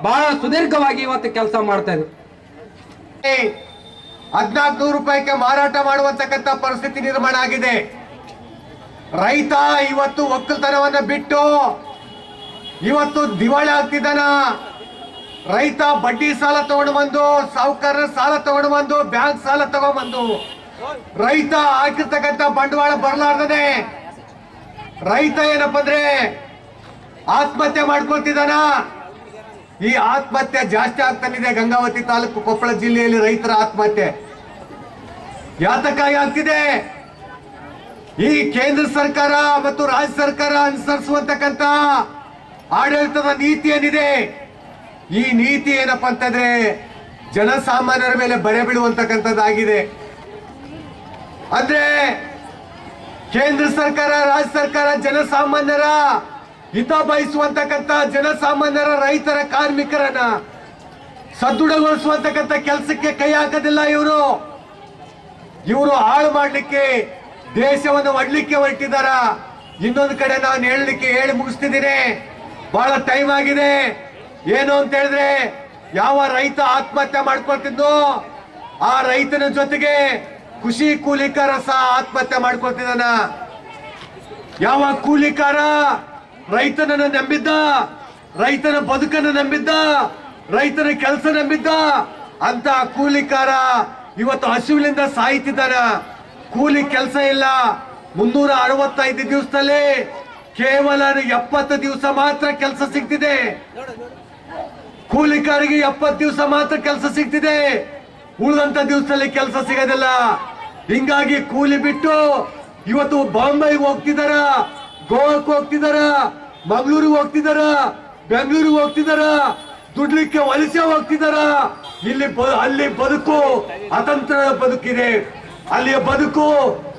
ಬಹಳ ಸುದೀರ್ಘವಾಗಿ ಇವತ್ತು ಕೆಲಸ ಮಾಡ್ತಾ ಇದೆ. 1400 ರೂಪಾಯಿಗೆ ಮಾರಾಟ ಮಾಡುವಂತಕ್ಕಂಥ ಪರಿಸ್ಥಿತಿ ನಿರ್ಮಾಣ ಆಗಿದೆ. ರೈತ ಇವತ್ತು ಒಕ್ಕಲ್ತನವನ್ನ ಬಿಟ್ಟು ಇವತ್ತು ದಿವಾಳಿ ಆಗ್ತಿದ್ದಾನ. ರೈತ ಬಡ್ಡಿ ಸಾಲ ತಗೊಂಡು ಬಂದು, ಸಾಹುಕಾರರ ಸಾಲ ತಗೊಂಡು ಬಂದು, ಬ್ಯಾಂಕ್ ಸಾಲ ತಗೊಂಡ್ಬಂದು ರೈತ ಹಾಕಿರ್ತಕ್ಕಂಥ ಬಂಡವಾಳ ಬರಲಾರ್ದನೆ ರೈತ ಏನಪ್ಪ ಅಂದ್ರೆ ಆತ್ಮಹತ್ಯೆ ಮಾಡ್ಕೊಳ್ತಿದ್ದಾನ. ಈ ಆತ್ಮಹತ್ಯೆ ಜಾಸ್ತಿ ಆಗ್ತಾನಿದೆ. ಗಂಗಾವತಿ ತಾಲೂಕು, ಕೊಪ್ಪಳ ಜಿಲ್ಲೆಯಲ್ಲಿ ರೈತರ ಆತ್ಮಹತ್ಯೆ ಯಾತಕ್ಕಾಗಿ ಆಗ್ತಿದೆ? ಈ ಕೇಂದ್ರ ಸರ್ಕಾರ ಮತ್ತು ರಾಜ್ಯ ಸರ್ಕಾರ ಅನುಸರಿಸುವಂತಕ್ಕಂಥ ಆಡಳಿತದ ನೀತಿ ಏನಿದೆ, ಈ ನೀತಿ ಏನಪ್ಪ ಅಂತಂದ್ರೆ ಜನಸಾಮಾನ್ಯರ ಮೇಲೆ ಬರೆ ಬೀಳುವಂತಕ್ಕಂಥದ್ದಾಗಿದೆ. ಅಂದ್ರೆ ಕೇಂದ್ರ ಸರ್ಕಾರ, ರಾಜ್ಯ ಸರ್ಕಾರ ಜನಸಾಮಾನ್ಯರ ಹಿತ ಬಯಸುವಂತಕ್ಕಂಥ ಜನಸಾಮಾನ್ಯರ, ರೈತರ, ಕಾರ್ಮಿಕರನ್ನ ಸದೃಢಗೊಳಿಸುವಂತಕ್ಕಂಥ ಕೆಲಸಕ್ಕೆ ಕೈ ಹಾಕೋದಿಲ್ಲ ಇವರು. ಇವರು ಹಾಳು ಮಾಡ್ಲಿಕ್ಕೆ, ದೇಶವನ್ನು ಒಡ್ಲಿಕ್ಕೆ ಹೊರಟಿದಾರ. ಇನ್ನೊಂದು ಕಡೆ ನಾನು ಹೇಳಿ ಮುಗಿಸ್ತಿದ್ದೀನಿ. ಬಹಳ ಟೈಮ್ ಆಗಿದೆ. ಏನು ಅಂತ ಹೇಳಿದ್ರೆ, ಯಾವ ರೈತ ಆತ್ಮಹತ್ಯೆ ಮಾಡ್ಕೊಳ್ತಿದ್ದು ಆ ರೈತನ ಜೊತೆಗೆ ಕೃಷಿ ಕೂಲಿಕಾರ ಸಹ ಆತ್ಮಹತ್ಯೆ ಮಾಡ್ಕೊಳ್ತಿದ್ದಾನ. ಯಾವ ಕೂಲಿಕಾರ ರೈತನನ್ನ ನಂಬಿದ್ದ, ರೈತನ ಬದುಕನ್ನು ನಂಬಿದ್ದ, ರೈತನ ಕೆಲಸ ನಂಬಿದ್ದ, ಅಂತ ಕೂಲಿಕಾರ ಇವತ್ತು ಹಸುವಿನಿಂದ ಸಾಯ್ತಿದ್ದಾನ. ಕೂಲಿ ಕೆಲಸ ಇಲ್ಲ. 365 ದಿವಸದಲ್ಲಿ ಕೇವಲ 70 ದಿವಸ ಮಾತ್ರ ಕೆಲಸ ಸಿಗ್ತಿದೆ. ಕೂಲಿಕಾರಿಗೆ 70 ದಿವಸ ಮಾತ್ರ ಕೆಲಸ ಸಿಗ್ತಿದೆ. ಉಳಿದಂತ ದಿವಸದಲ್ಲಿ ಕೆಲಸ ಸಿಗೋದಿಲ್ಲ. ಹಿಂಗಾಗಿ ಕೂಲಿ ಬಿಟ್ಟು ಇವತ್ತು ಬಾಂಬೆಗೆ ಹೋಗ್ತಿದಾರ, ಗೋವಾಕ್ಕೆ ಹೋಗ್ತಿದಾರ, ಮಂಗಳೂರಿಗೆ ಹೋಗ್ತಿದಾರ, ಬೆಂಗಳೂರಿಗೆ ಹೋಗ್ತಿದಾರ, ದುಡ್ಲಿಕ್ಕೆ ವಲಸೆ ಹೋಗ್ತಿದಾರ. ಅಲ್ಲಿ ಬದುಕು ಅತಂತ್ರದ ಬದುಕಿದೆ. ಅಲ್ಲಿಯ ಬದುಕು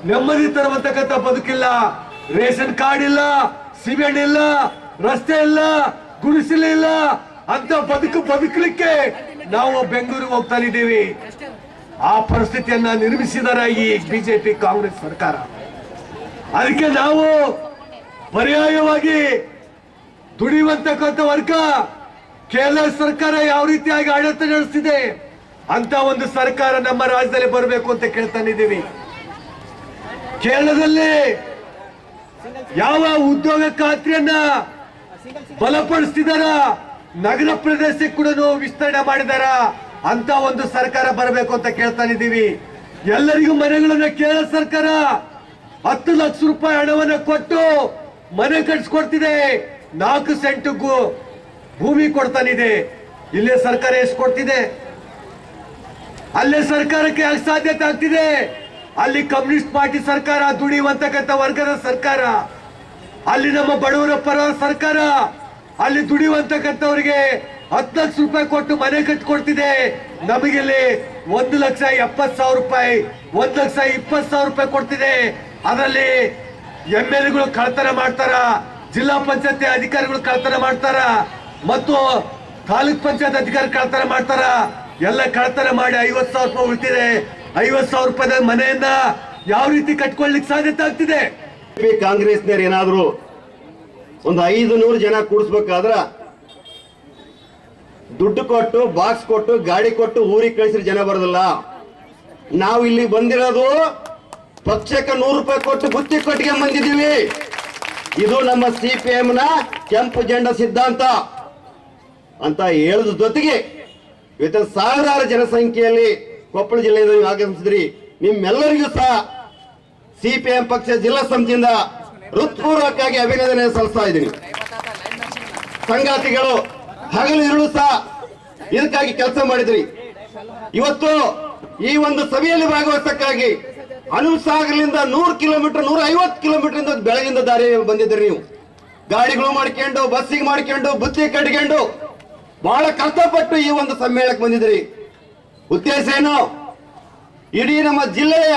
ನೆಮ್ಮದಿ ತರುವಂತಕ್ಕಂಥ ಬದುಕಿಲ್ಲ. ರೇಷನ್ ಕಾರ್ಡ್ ಇಲ್ಲ, ಸಿಮೆಂಟ್ ಇಲ್ಲ, ರಸ್ತೆ ಇಲ್ಲ, ಗುಡಿಸಲಿಲ್ಲ. ಅಂತ ಬದುಕಲಿಕ್ಕೆ ನಾವು ಬೆಂಗಳೂರಿಗೆ ಹೋಗ್ತಾ ಇದ್ದೀವಿ. ಆ ಪರಿಸ್ಥಿತಿಯನ್ನ ನಿರ್ಮಿಸಿದಾರ ಈ ಬಿಜೆಪಿ ಕಾಂಗ್ರೆಸ್ ಸರ್ಕಾರ. ಅದಕ್ಕೆ ನಾವು ಪರ್ಯಾಯವಾಗಿ ದುಡಿಯುವಂತಕ್ಕಂಥ ವರ್ಗ, ಕೇರಳ ಸರ್ಕಾರ ಯಾವ ರೀತಿಯಾಗಿ ಆಡಳಿತ ನಡೆಸ್ತಿದೆ ಅಂತ ಒಂದು ಸರ್ಕಾರ ನಮ್ಮ ರಾಜ್ಯದಲ್ಲಿ ಬರಬೇಕು ಅಂತ ಕೇಳ್ತಾನಿದ್ದೀವಿ. ಕೇರಳದಲ್ಲಿ ಯಾವ ಉದ್ಯೋಗ ಖಾತ್ರಿಯನ್ನ ಬಲಪಡಿಸ್ತಿದಾರ, ನಗರ ಪ್ರದೇಶಕ್ಕೆ ಕೂಡ ವಿಸ್ತರಣೆ ಮಾಡಿದಾರ ಅಂತ ಒಂದು ಸರ್ಕಾರ ಬರಬೇಕು ಅಂತ ಕೇಳ್ತಾನಿದ್ದೀವಿ. ಎಲ್ಲರಿಗೂ ಮನೆಗಳನ್ನ ಕೇರಳ ಸರ್ಕಾರ 10 ಲಕ್ಷ ರೂಪಾಯಿ ಹಣವನ್ನ ಕೊಟ್ಟು ಮನೆ ಕಟ್ಸ್ಕೊಡ್ತಿದೆ. 4 ಸೆಂಟ್ಗೂ ಭೂಮಿ ಕೊಡ್ತಾನಿದೆ. ಇಲ್ಲೇ ಸರ್ಕಾರ ಎಷ್ಟು ಕೊಡ್ತಿದೆ? ಅಲ್ಲೇ ಸರ್ಕಾರಕ್ಕೆ ಸಾಧ್ಯತೆ ಆಗ್ತಿದೆ. ಅಲ್ಲಿ ಕಮ್ಯುನಿಸ್ಟ್ ಪಾರ್ಟಿ ಸರ್ಕಾರ, ದುಡಿಯುವಂತಕ್ಕಂಥ ವರ್ಗದ ಸರ್ಕಾರ, ಅಲ್ಲಿ ನಮ್ಮ ಬಡವರ ಪರ ಸರ್ಕಾರ, ಅಲ್ಲಿ ದುಡಿಯುವಂತಕ್ಕಂಥವ್ರಿಗೆ 10 ಲಕ್ಷ ರೂಪಾಯಿ ಕೊಟ್ಟು ಮನೆ ಕಟ್ಕೊಡ್ತಿದೆ. ನಮಗಿಲ್ಲಿ 1,70,000 ರೂಪಾಯಿ, 1,20,000 ರೂಪಾಯಿ ಕೊಡ್ತಿದೆ. ಅದರಲ್ಲಿ MLAಗಳು ಕಳ್ತನ ಮಾಡ್ತಾರ, ಜಿಲ್ಲಾ ಪಂಚಾಯತ್ ಅಧಿಕಾರಿಗಳು ಕಳ್ತನ ಮಾಡ್ತಾರ, ಮತ್ತು ತಾಲೂಕ್ ಪಂಚಾಯತ್ ಅಧಿಕಾರಿ ಕಳ್ತನ ಮಾಡ್ತಾರ. ಎಲ್ಲ ಕಳ್ತನ ಮಾಡಿ 50,000 ರೂಪಾಯಿ ಉಳಿತಿದೆ. 50,000 ರೂಪಾಯಿದ ಮನೆಯನ್ನ ಯಾವ ರೀತಿ ಕಟ್ಕೊಳ್ಳಿಕ್ಕೆ ಸಾಧ್ಯತೆ ಆಗ್ತಿದೆ? ಕಾಂಗ್ರೆಸ್ನವ್ರು ಏನಾದ್ರು ಒಂದು 500 ಜನ ಕೂಡಿಸ್ಬೇಕಾದ್ರ ದುಡ್ಡು ಕೊಟ್ಟು, ಬಾಕ್ಸ್ ಕೊಟ್ಟು, ಗಾಡಿ ಕೊಟ್ಟು ಊರಿಗೆ ಕಳಿಸಿದ್ರೆ ಜನ ಬರೋದಿಲ್ಲ. ನಾವು ಇಲ್ಲಿ ಬಂದಿರೋದು ಪಕ್ಷಕ್ಕೆ 100 ರೂಪಾಯಿ ಕೊಟ್ಟು ಬುತ್ತಿ ಕೊಟ್ಟಿಗೆ ಬಂದಿದ್ದೀವಿ. ಇದು ನಮ್ಮ CPM ನ ಕೆಂಪು ಜೆಂಡಾ ಸಿದ್ಧಾಂತ ಅಂತ ಹೇಳದ ಜೊತೆಗೆ ಇವತ್ತು ಸಾವಿರಾರು ಜನಸಂಖ್ಯೆಯಲ್ಲಿ ಕೊಪ್ಪಳ ಜಿಲ್ಲೆಯಲ್ಲಿ ಆಗಮಿಸಿದ್ರಿ. ನಿಮ್ಮೆಲ್ಲರಿಗೂ ಸಹ CPM ಪಕ್ಷ ಜಿಲ್ಲಾ ಸಮಿತಿಯಿಂದ ಹೃತ್ಪೂರ್ವಕವಾಗಿ ಅಭಿನಂದನೆ ಸಲ್ಲಿಸ್ತಾ ಇದ್ದೀನಿ. ಸಂಗಾತಿಗಳು ಹಗಲು ಇರುಳು ಸಹ ಇದಕ್ಕಾಗಿ ಕೆಲಸ ಮಾಡಿದ್ರಿ. ಇವತ್ತು ಈ ಒಂದು ಸಭೆಯಲ್ಲಿ ಭಾಗವಹಿಸಕ್ಕಾಗಿ ಹನುಮಸಾಗರದಿಂದ 100 ಕಿಲೋಮೀಟರ್, 150 ಕಿಲೋಮೀಟರ್ ಬೆಳಗಿಂದ ದಾರಿ ಬಂದಿದ್ರಿ. ನೀವು ಗಾಡಿಗಳು ಮಾಡ್ಕೊಂಡು, ಬಸ್ಸಿಗೆ ಮಾಡ್ಕೊಂಡು, ಬುತ್ತಿ ಕಟ್ಕೊಂಡು ಬಹಳ ಕಷ್ಟಪಟ್ಟು ಈ ಒಂದು ಸಮ್ಮೇಳನಕ್ಕೆ ಬಂದಿದ್ರಿ. ಉದ್ದೇಶ ಏನು? ಇಡೀ ನಮ್ಮ ಜಿಲ್ಲೆಯ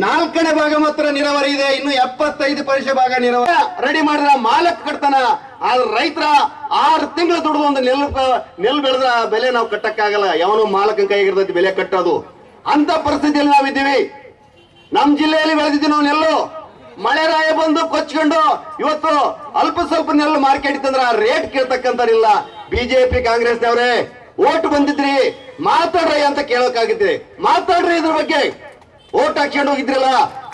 4ನೇ ಭಾಗ ಮಾತ್ರ ನೀರಾವರಿ ಇದೆ. ಇನ್ನು 75% ಭಾಗ ನೀರಾವರಿ ರೆಡಿ ಮಾಡಿದ್ರ ಮಾಲಕ್ ಕಟ್ತಾನ. ಆದ್ರೆ ರೈತರ 6 ತಿಂಗಳು ದುಡಿದು ಒಂದು ನೆಲ್ ಬೆಳೆದ್ರ ಬೆಲೆ ನಾವು ಕಟ್ಟಕ್ಕಾಗಲ್ಲ. ಯಾವನೋ ಮಾಲಕನ ಕೈಗಿರ್ತೈತಿ ಬೆಲೆ ಕಟ್ಟೋದು. ಅಂತ ಪರಿಸ್ಥಿತಿಯಲ್ಲಿ ನಾವಿದ್ದೀವಿ. ನಮ್ಮ ಜಿಲ್ಲೆಯಲ್ಲಿ ಬೆಳೆದಿದ್ದೀವಿ ನಾವು ನೆಲ್ಲು. ಮಳೆರಾಯ ಬಂದು ಕೊಚ್ಕೊಂಡು ಇವತ್ತು ಅಲ್ಪ ಸ್ವಲ್ಪ ನೆಲ್ಲು ಮಾರ್ಕೆಟ್ ಇತ್ತಂದ್ರ ರೇಟ್ ಕೇಳ್ತಕ್ಕಂಥವ್ರಿಲ್ಲ. ಬಿಜೆಪಿ ಕಾಂಗ್ರೆಸ್ನವ್ರೆ ಓಟ್ ಬಂದಿದ್ರಿ, ಮಾತಾಡ್ರಿ ಅಂತ ಕೇಳೋಕಾಗಿದ್ರಿ. ಮಾತಾಡ್ರಿ ಇದ್ರ ಬಗ್ಗೆ. ಓಟ್ ಹಾಕ್ಕೊಂಡು ಹೋಗಿದ್ರಲ್ಲ,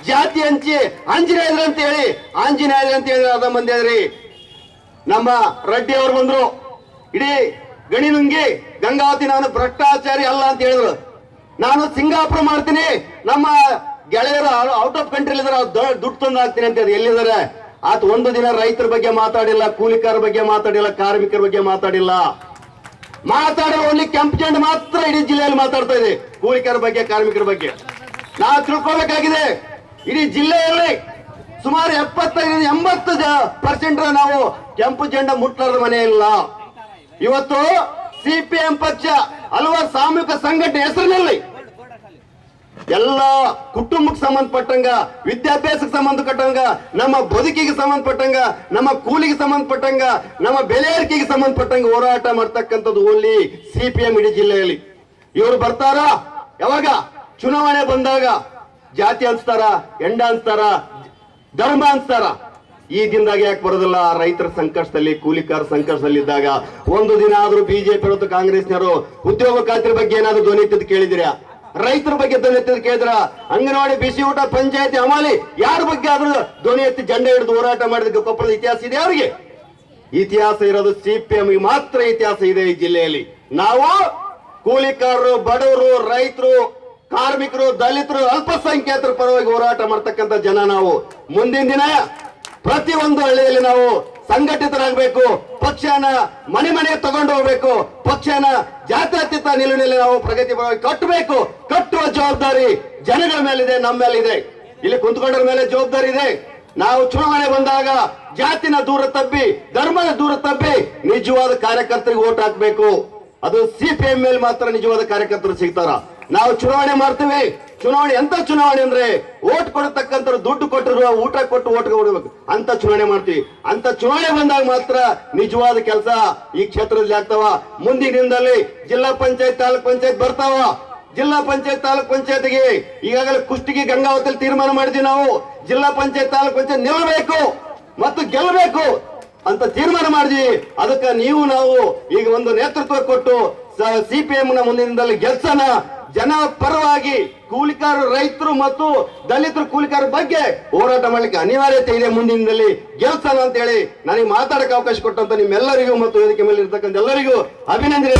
ಜಾತಿ ಹಂಚಿ ಆಂಜನೇಯರು ಅಂತ ಹೇಳಿ, ಆಂಜನೇಯರು ಅಂತ ಹೇಳಿ ಅದ ಮಂದಿ ಅದ್ರಿ. ನಮ್ಮ ರೆಡ್ಡಿ ಅವರು ಬಂದ್ರು, ಇಡೀ ಗಣಿ ನುಂಗಿ ಗಂಗಾವತಿ ನಾನು ಭ್ರಷ್ಟಾಚಾರಿ ಅಲ್ಲ ಅಂತ ಹೇಳಿದ್ರು. ನಾನು ಸಿಂಗಾಪುರ ಮಾಡ್ತೀನಿ, ನಮ್ಮ ಗೆಳೆಯರು ಔಟ್ ಆಫ್ ಕಂಟ್ರಿ ದುಡ್ಡು ತಂದು ಹಾಕ್ತೀನಿ ಅಂತ ಎಲ್ಲಿದ್ದಾರೆ? ಆತ ಒಂದು ದಿನ ರೈತರ ಬಗ್ಗೆ ಮಾತಾಡಿಲ್ಲ, ಕೂಲಿಕಾರ ಬಗ್ಗೆ ಮಾತಾಡಿಲ್ಲ, ಕಾರ್ಮಿಕರ ಬಗ್ಗೆ ಮಾತಾಡಿಲ್ಲ. ಮಾತಾಡೋ ಓನ್ಲಿ ಕೆಂಪು ಜೆಂಡ ಮಾತ್ರ ಇಡೀ ಜಿಲ್ಲೆಯಲ್ಲಿ ಮಾತಾಡ್ತಾ ಇದೆ, ಕೂಲಿಕರ ಬಗ್ಗೆ, ಕಾರ್ಮಿಕರ ಬಗ್ಗೆ. ನಾವು ತಿಳ್ಕೋಬೇಕಾಗಿದೆ, ಇಡೀ ಜಿಲ್ಲೆಯಲ್ಲಿ ಸುಮಾರು 75-80% ನಾವು ಕೆಂಪು ಜೆಂಡ ಮುಟ್ಲಾರದ ಮನೆ ಇಲ್ಲ. ಇವತ್ತು CPM ಪಕ್ಷ ಹಲವಾರು ಸಾಮೂಹಿಕ ಸಂಘಟನೆ ಹೆಸರಿನಲ್ಲಿ ಎಲ್ಲ ಕುಟುಂಬಕ್ಕೆ ಸಂಬಂಧಪಟ್ಟಂಗ, ವಿದ್ಯಾಭ್ಯಾಸಕ್ಕೆ ಸಂಬಂಧಪಟ್ಟಂಗ, ನಮ್ಮ ಬದುಕಿಗೆ ಸಂಬಂಧಪಟ್ಟಂಗ, ನಮ್ಮ ಕೂಲಿಗೆ ಸಂಬಂಧಪಟ್ಟಂಗ, ನಮ್ಮ ಬೆಲೆ ಏರಿಕೆಗೆ ಸಂಬಂಧಪಟ್ಟಂಗ ಹೋರಾಟ ಮಾಡ್ತಕ್ಕಂಥದ್ದು ಓನ್ಲಿ ಸಿಪಿಎಂ ಇಡೀ ಜಿಲ್ಲೆಯಲ್ಲಿ. ಇವರು ಬರ್ತಾರ ಯಾವಾಗ ಚುನಾವಣೆ ಬಂದಾಗ ಜಾತಿ ಅನ್ಸ್ತಾರ, ಎಂಡ ಅನ್ಸ್ತಾರ, ಧರ್ಮ ಅನ್ಸ್ತಾರ. ಈ ದಿನದಾಗ ಯಾಕೆ ಬರೋದಿಲ್ಲ? ರೈತರ ಸಂಕಷ್ಟದಲ್ಲಿ, ಕೂಲಿಕಾರ ಸಂಕಷ್ಟದಲ್ಲಿದ್ದಾಗ ಒಂದು ದಿನ ಆದ್ರೂ ಬಿಜೆಪಿ ಮತ್ತು ಕಾಂಗ್ರೆಸ್ನವರು ಉದ್ಯೋಗ ಖಾತ್ರಿ ಬಗ್ಗೆ ಏನಾದ್ರು ಧ್ವನಿ ಎತ್ತಿದ್ದು ಕೇಳಿದಿರಾ? ರೈತರ ಬಗ್ಗೆ ಧ್ವನಿ ಎತ್ತಿದ್ದು ಕೇಳಿದ್ರ? ಅಂಗನವಾಡಿ, ಬಿಸಿ ಊಟ, ಪಂಚಾಯತಿ, ಹಮಾಲಿ ಯಾರ ಬಗ್ಗೆ ಆದ್ರೂ ಧ್ವನಿ ಎತ್ತಿ ಜೆಂಡ ಹಿಡಿದು ಹೋರಾಟ ಮಾಡಿದ ಕೊಪ್ಪಳದ ಇತಿಹಾಸ ಇದೆ ಅವರಿಗೆ? ಇತಿಹಾಸ ಇರೋದು ಸಿಪಿಎಂ ಮಾತ್ರ ಇತಿಹಾಸ ಇದೆ ಈ ಜಿಲ್ಲೆಯಲ್ಲಿ. ನಾವು ಕೂಲಿಕಾರರು, ಬಡವರು, ರೈತರು, ಕಾರ್ಮಿಕರು, ದಲಿತರು, ಅಲ್ಪಸಂಖ್ಯಾತರ ಪರವಾಗಿ ಹೋರಾಟ ಮಾಡ್ತಕ್ಕಂಥ ಜನ ನಾವು. ಮುಂದಿನ ದಿನ ಪ್ರತಿಯೊಂದು ಹಳ್ಳಿಯಲ್ಲಿ ನಾವು ಸಂಘಟಿತರಾಗಬೇಕು. ಪಕ್ಷನ ಮನೆ ಮನೆಗೆ ತಗೊಂಡು ಹೋಗ್ಬೇಕು. ಪಕ್ಷನ ಜಾತ್ಯತೀತ ನಿಲುವಿನಲ್ಲಿ ನಾವು ಪ್ರಗತಿ ಪರವಾಗಿ ಕಟ್ಟಬೇಕು. ಕಟ್ಟುವ ಜವಾಬ್ದಾರಿ ಜನಗಳ ಮೇಲಿದೆ, ನಮ್ಮ ಮೇಲಿದೆ, ಇಲ್ಲಿ ಕುಂತ್ಕೊಂಡರ ಮೇಲೆ ಜವಾಬ್ದಾರಿ ಇದೆ. ನಾವು ಚುನಾವಣೆ ಬಂದಾಗ ಜಾತಿನ ದೂರ ತಪ್ಪಿ, ಧರ್ಮದ ದೂರ ತಪ್ಪಿ ನಿಜವಾದ ಕಾರ್ಯಕರ್ತರಿಗೆ ಓಟ್ ಹಾಕ್ಬೇಕು. ಅದು ಸಿಪಿಎಂ ಮೇಲೆ ಮಾತ್ರ ನಿಜವಾದ ಕಾರ್ಯಕರ್ತರು ಸಿಗ್ತಾರ. ನಾವು ಚುನಾವಣೆ ಮಾಡ್ತೀವಿ. ಚುನಾವಣೆ ಎಂತ ಚುನಾವಣೆ ಅಂದ್ರೆ ಓಟ್ ಕೊಡತಕ್ಕಂಥ ದುಡ್ಡು ಕೊಟ್ಟರು, ಊಟ ಕೊಟ್ಟು ಓಟ್ ಕೊಡಬೇಕು ಅಂತ ಚುನಾವಣೆ ಮಾಡ್ತೀವಿ. ಅಂತ ಚುನಾವಣೆ ಬಂದಾಗ ಮಾತ್ರ ನಿಜವಾದ ಕೆಲಸ ಈ ಕ್ಷೇತ್ರದಲ್ಲಿ ಆಗ್ತಾವ. ಮುಂದಿನ ದಿನದಲ್ಲಿ ಜಿಲ್ಲಾ ಪಂಚಾಯತ್, ತಾಲೂಕ್ ಪಂಚಾಯತ್ ಬರ್ತಾವ. ಜಿಲ್ಲಾ ಪಂಚಾಯತ್, ತಾಲೂಕ್ ಪಂಚಾಯತ್ಗೆ ಈಗಾಗಲೇ ಕುಷ್ಟಗಿ, ಗಂಗಾವತಿಯಲ್ಲಿ ತೀರ್ಮಾನ ಮಾಡಿದ್ವಿ. ನಾವು ಜಿಲ್ಲಾ ಪಂಚಾಯತ್, ತಾಲೂಕ್ ಪಂಚಾಯತ್ ನಿಲ್ಲಬೇಕು ಮತ್ತು ಗೆಲ್ಲಬೇಕು ಅಂತ ತೀರ್ಮಾನ ಮಾಡಿದ್ವಿ. ಅದಕ್ಕೆ ನೀವು ನಾವು ಈಗ ಒಂದು ನೇತೃತ್ವ ಕೊಟ್ಟು ಸಿಪಿಎಂ ನ ಮುಂದಿನ ದಿನದಲ್ಲಿ ಗೆಲ್ಸನ. ಜನ ಪರವಾಗಿ ಕೂಲಿಕಾರರು, ರೈತರು ಮತ್ತು ದಲಿತರು, ಕೂಲಿಕಾರರ ಬಗ್ಗೆ ಹೋರಾಟ ಮಾಡ್ಲಿಕ್ಕೆ ಅನಿವಾರ್ಯತೆ ಇದೆ. ಮುಂದಿನ ದಿನದಲ್ಲಿ ಗೆಲ್ಸನ ಅಂತ ಹೇಳಿ ನನಗೆ ಮಾತಾಡಕ್ಕೆ ಅವಕಾಶ ಕೊಟ್ಟಂತ ನಿಮ್ಮೆಲ್ಲರಿಗೂ ಮತ್ತು ವೇದಿಕೆ ಮೇಲೆ ಇರ್ತಕ್ಕಂಥ ಎಲ್ಲರಿಗೂ ಅಭಿನಂದನೆ.